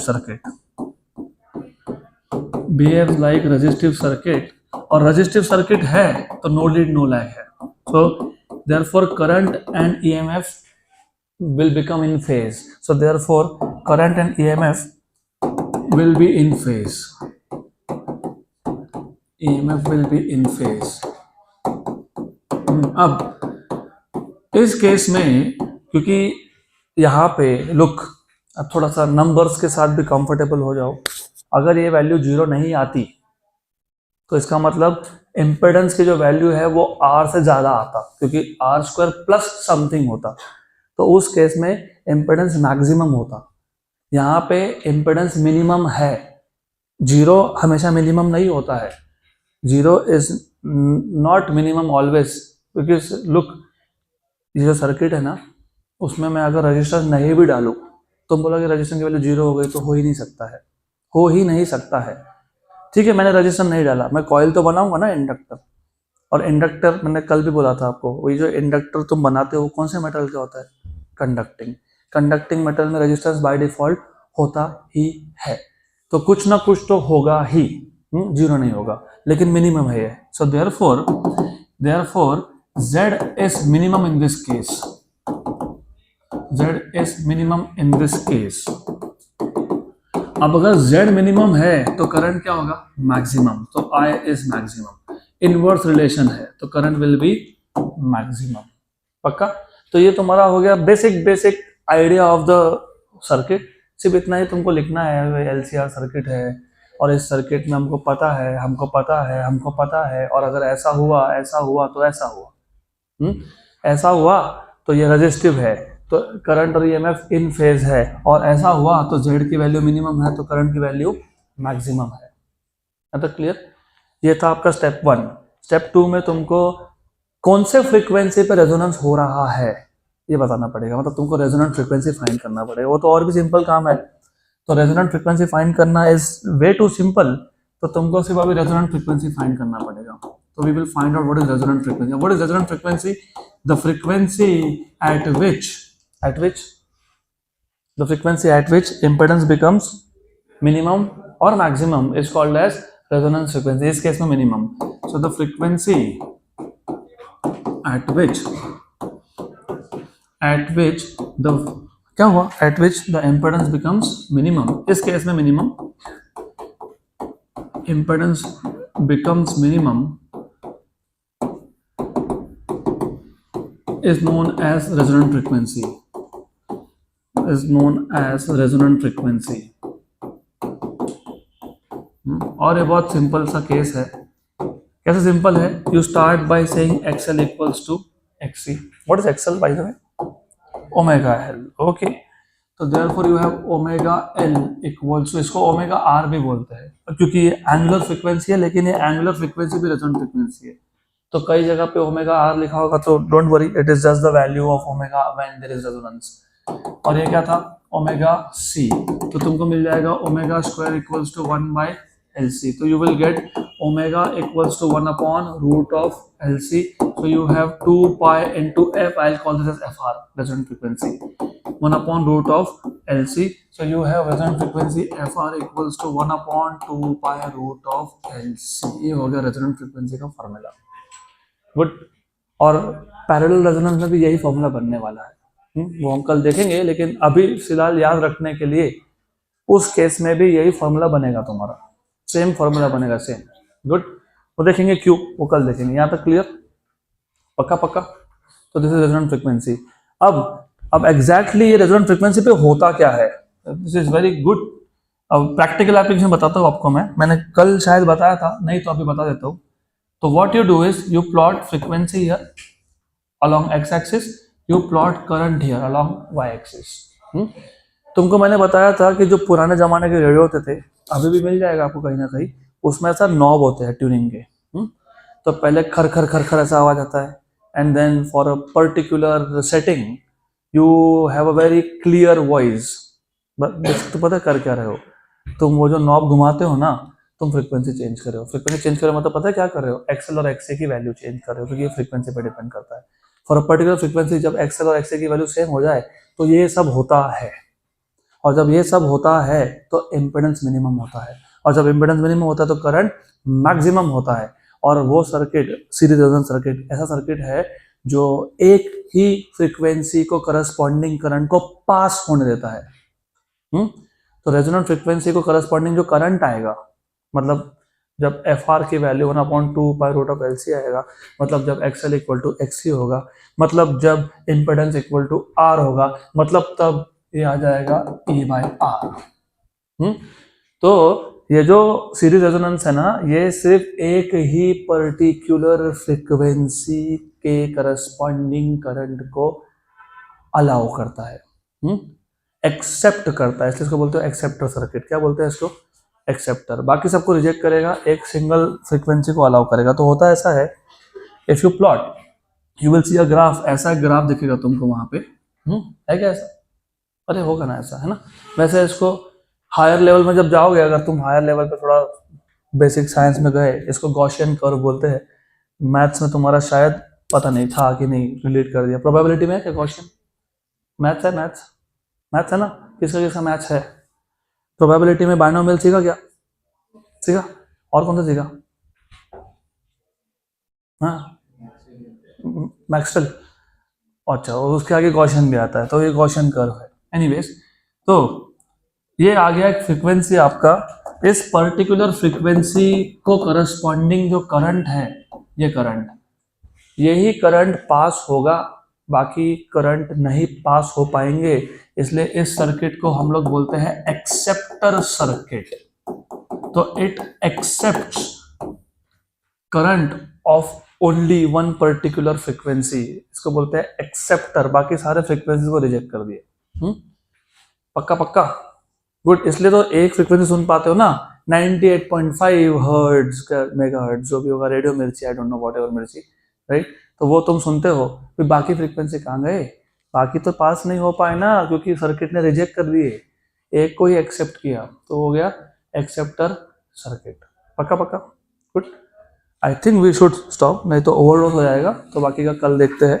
circuit, और resistive circuit है तो no lead no lag है. So therefore current and EMF will become in phase. So therefore current and EMF will be in phase. EMF will be in phase. अब इस case में, क्योंकि यहाँ पे लुक, अब थोड़ा सा नंबर्स के साथ भी कंफर्टेबल हो जाओ. अगर ये वैल्यू जीरो नहीं आती तो इसका मतलब इम्पेडेंस की जो वैल्यू है वो R से ज़्यादा आता, क्योंकि R स्क्वायर प्लस समथिंग होता, तो उस केस में इम्पेडेंस मैक्सिमम होता. यहाँ पे इम्पेडेंस मिनिमम है, जीरो हमेशा मिनिमम नहीं होता है. Zero is not minimum always, because look, ये जो सर्किट है ना, उसमें मैं अगर रजिस्टेंस नहीं भी डालूं, तुम बोलोगे रजिस्टेंस की वैल्यू जीरो हो गई, तो हो ही नहीं सकता है. ठीक है, मैंने रजिस्टेंस नहीं डाला, मैं कॉइल तो बनाऊंगा ना, इंडक्टर. और इंडक्टर मैंने कल भी बोला था आपको, वही जो इंडक्टर तुम बनाते हो वो कौन से मेटल का होता है? कंडक्टिंग मेटल में रजिस्टेंस बाय डिफॉल्ट होता ही है, तो कुछ ना कुछ तो होगा ही, जीरो नहीं होगा, लेकिन मिनिमम है ये. So therefore Z is minimum in this case. Z is minimum in this case. अब अगर Z मिनिमम है तो करंट क्या होगा? मैक्सिमम. तो I is maximum. Inverse relation है तो करंट विल बी मैक्सिमम. पक्का? तो ये तुम्हारा हो गया basic idea of the circuit. सिर्फ इतना ही तुमको लिखना है. LCR सर्किट है और इस सर्किट में हमको पता है, और अगर ऐसा हुआ तो ऐसा हुआ. ऐसा हुआ तो ये रेजिस्टिव है, तो करंट और EMF इन फेज है, और ऐसा हुआ तो Z की वैल्यू मिनिमम है तो करंट की वैल्यू मैक्सिमम है. तो क्लियर? ये था आपका स्टेप 1. स्टेप 2 में तुमको कौन से फ्रीक्वेंसी पे रेजोनेंस हो रहा है ये बताना पड़ेगा. मतलब तुमको रेजोनेंट फ्रीक्वेंसी फाइंड करना पड़ेगा. वो तो और भी सिंपल काम है. तो रेजोनेंट फ्रीक्वेंसी फाइंड करना इज वे टू सिंपल. तो तुमको सिर्फ अभी रेजोनेंट फ्रीक्वेंसी फाइंड करना पड़ेगा. So we will find out what is resonant frequency. What is resonant frequency? The frequency at which impedance becomes minimum or maximum is called as resonance frequency. इस case में minimum. So the frequency at which the क्या हुआ? At which the impedance becomes minimum. इस case में minimum. Impedance becomes minimum is known as resonant frequency. और ये बहुत simple सा केस है. कैसे सिंपल है? You start by saying XL equals to XC. What is XL by the way? Omega L. Okay, तो therefore you have omega L equals to, इसको omega R भी बोलते हैं क्योंकि ये एंगुलर फ्रीक्वेंसी है, लेकिन ये एंगुलर फ्रीक्वेंसी भी रेजोनेंट फ्रीक्वेंसी है. तो कई जगह पे ओमेगा R लिखा होगा, तो don't worry, it is just the value of omega when there is resonance. और ये क्या था? Omega C. तो तुमको मिल जाएगा ओमेगा square equals to 1 by LC. तो you will get omega equals to 1 upon root of LC. So you have 2 pi into f. I'll call this as FR, resonant frequency. 1 upon root of LC. So you have resonant frequency FR equals to 1 upon 2 pi root of LC. ये हो गया resonant frequency का formula. Good. और parallel resonance में भी यही formula बनने वाला है. वो हम कल देखेंगे, लेकिन अभी फिलहाल याद रखने के लिए उस केस में भी यही फॉर्मूला बनेगा तुम्हारा. सेम फॉर्मूला बनेगा, सेम. गुड. वो देखेंगे क्यों, वो कल देखेंगे. यहाँ तक क्लियर? पक्का पक्का. तो दिस इज रेजोनेंट फ्रीक्वेंसी. अब एग्जैक्टली ये रेजोनेंट फ्रीक्वेंसी पे होता क्या है, दिस इज वेरी गुड. अब प्रैक्टिकल एप्लीकेशन बताता हूँ आपको. मैंने कल शायद बताया था, नहीं तो अभी बता देता हूँ. तो what you do is you plot frequency here along X axis, you plot current here along Y axis. तुमको मैंने बताया था कि जो पुराने जमाने के रेडियो होते थे, अभी भी मिल जाएगा आपको कहीं ना कहीं, उसमें ऐसा नॉब होते हैं ट्यूनिंग के. तो पहले खर खर खर खर ऐसा आवाज आता है, and then for a particular setting you have a very clear voice. तो पता कर क्या रहे हो तुम, वो जो नॉब घुमाते हो ना, तुम फ्रीक्वेंसी चेंज कर रहे हो. फ्रीक्वेंसी चेंज कर रहे हो मतलब पता है क्या कर रहे हो, एक्सएल और एक्सए की वैल्यू चेंज कर रहे हो, क्योंकि ये फ्रीक्वेंसी पे डिपेंड करता है. फॉर अ पर्टिकुलर फ्रीक्वेंसी जब एक्सएल और एक्सए की वैल्यू सेम हो जाए तो ये सब होता है. और जब ये सब होता है तो इम्पिडेंस मिनिमम होता है, और जब इम्पिडेंस मिनिमम होता है तो करंट मैक्सिमम होता है. और वो सर्किट सीरीज रेजोनेंस सर्किट ऐसा सर्किट है जो एक ही फ्रीक्वेंसी को करस्पॉन्डिंग करंट को पास होने देता है. तो रेजोनेंट फ्रीक्वेंसी को करस्पॉन्डिंग जो करंट आएगा, मतलब जब एफ आर की value 1/2 pi root of L C आएगा, मतलब जब XL equal to X C होगा, मतलब जब इम्पिडेंस इक्वल टू आर होगा, मतलब तब ये आ जाएगा E बाई आर. तो ये जो सीरीज रेजोनेंस है ना, ये सिर्फ एक ही पर्टिकुलर फ्रीक्वेंसी के करस्पॉन्डिंग करंट को अलाउ करता है, एक्सेप्ट करता है. इसलिए इसको बोलते हैं एक्सेप्टर सर्किट. क्या बोलते हैं इसको? एक्सेप्टर. बाकी सबको रिजेक्ट करेगा, एक सिंगल फ्रीक्वेंसी को अलाउ करेगा. तो होता ऐसा है, if you plot you will see a graph. ऐसा ग्राफ दिखेगा तुमको वहां पे. है क्या ऐसा? अरे होगा ना ऐसा, है ना. वैसे इसको हायर लेवल में जब जाओगे, अगर तुम हायर लेवल पे थोड़ा बेसिक साइंस में गए, इसको गॉसियन कर्व बोलते हैं. मैथ्स में तुम्हारा शायद पता नहीं था कि नहीं, रिलेट कर दिया. प्रोबेबिलिटी में है क्या गॉसियन? मैथ्स है, मैथ्स है ना. किसका किसका मैथ्स है? प्रोबेबिलिटी में बाइनोमियल सीखा क्या? सीखा. और कौन सा सीखा? हाँ, मैक्सवेल. अच्छा, उसके आगे गॉसियन भी आता है, तो ये गॉसियन कर्व है. एनीवेज, तो ये आ गया एक फ्रीक्वेंसी आपका. इस पर्टिकुलर फ्रीक्वेंसी को करस्पॉन्डिंग जो करंट है, ये करंट, यही करंट पास होगा, बाकी करंट नहीं पास हो पाएंगे. इसलिए इस सर्किट को हम लोग बोलते हैं एक्सेप्टर सर्किट. तो it accepts current of only one particular frequency. इसको बोलते हैं एक्सेप्टर. बाकी सारे फ्रीक्वेंसी को रिजेक्ट कर दिए. पक्का पक्का. गुड. इसलिए तो एक फ्रीक्वेंसी सुन पाते हो ना, 98.5 हर्ट्ज का मेगाहर्ट्ज जो भी होगा, रेडियो मिर्ची, आई डोंट नो व्हाटएवर मिर्ची, राइट. तो वो तुम सुनते हो, फिर बाकी फ्रीक्वेंसी कहाँ गए? बाकी तो पास नहीं हो पाए ना, क्योंकि सर्किट ने रिजेक्ट कर दिए. एक को ही एक्सेप्ट किया, तो हो गया एक्सेप्टर सर्किट. पक्का पक्का. Good. I think we should stop, नहीं तो ओवरलोड हो जाएगा. तो बाकी का कल देखते हैं.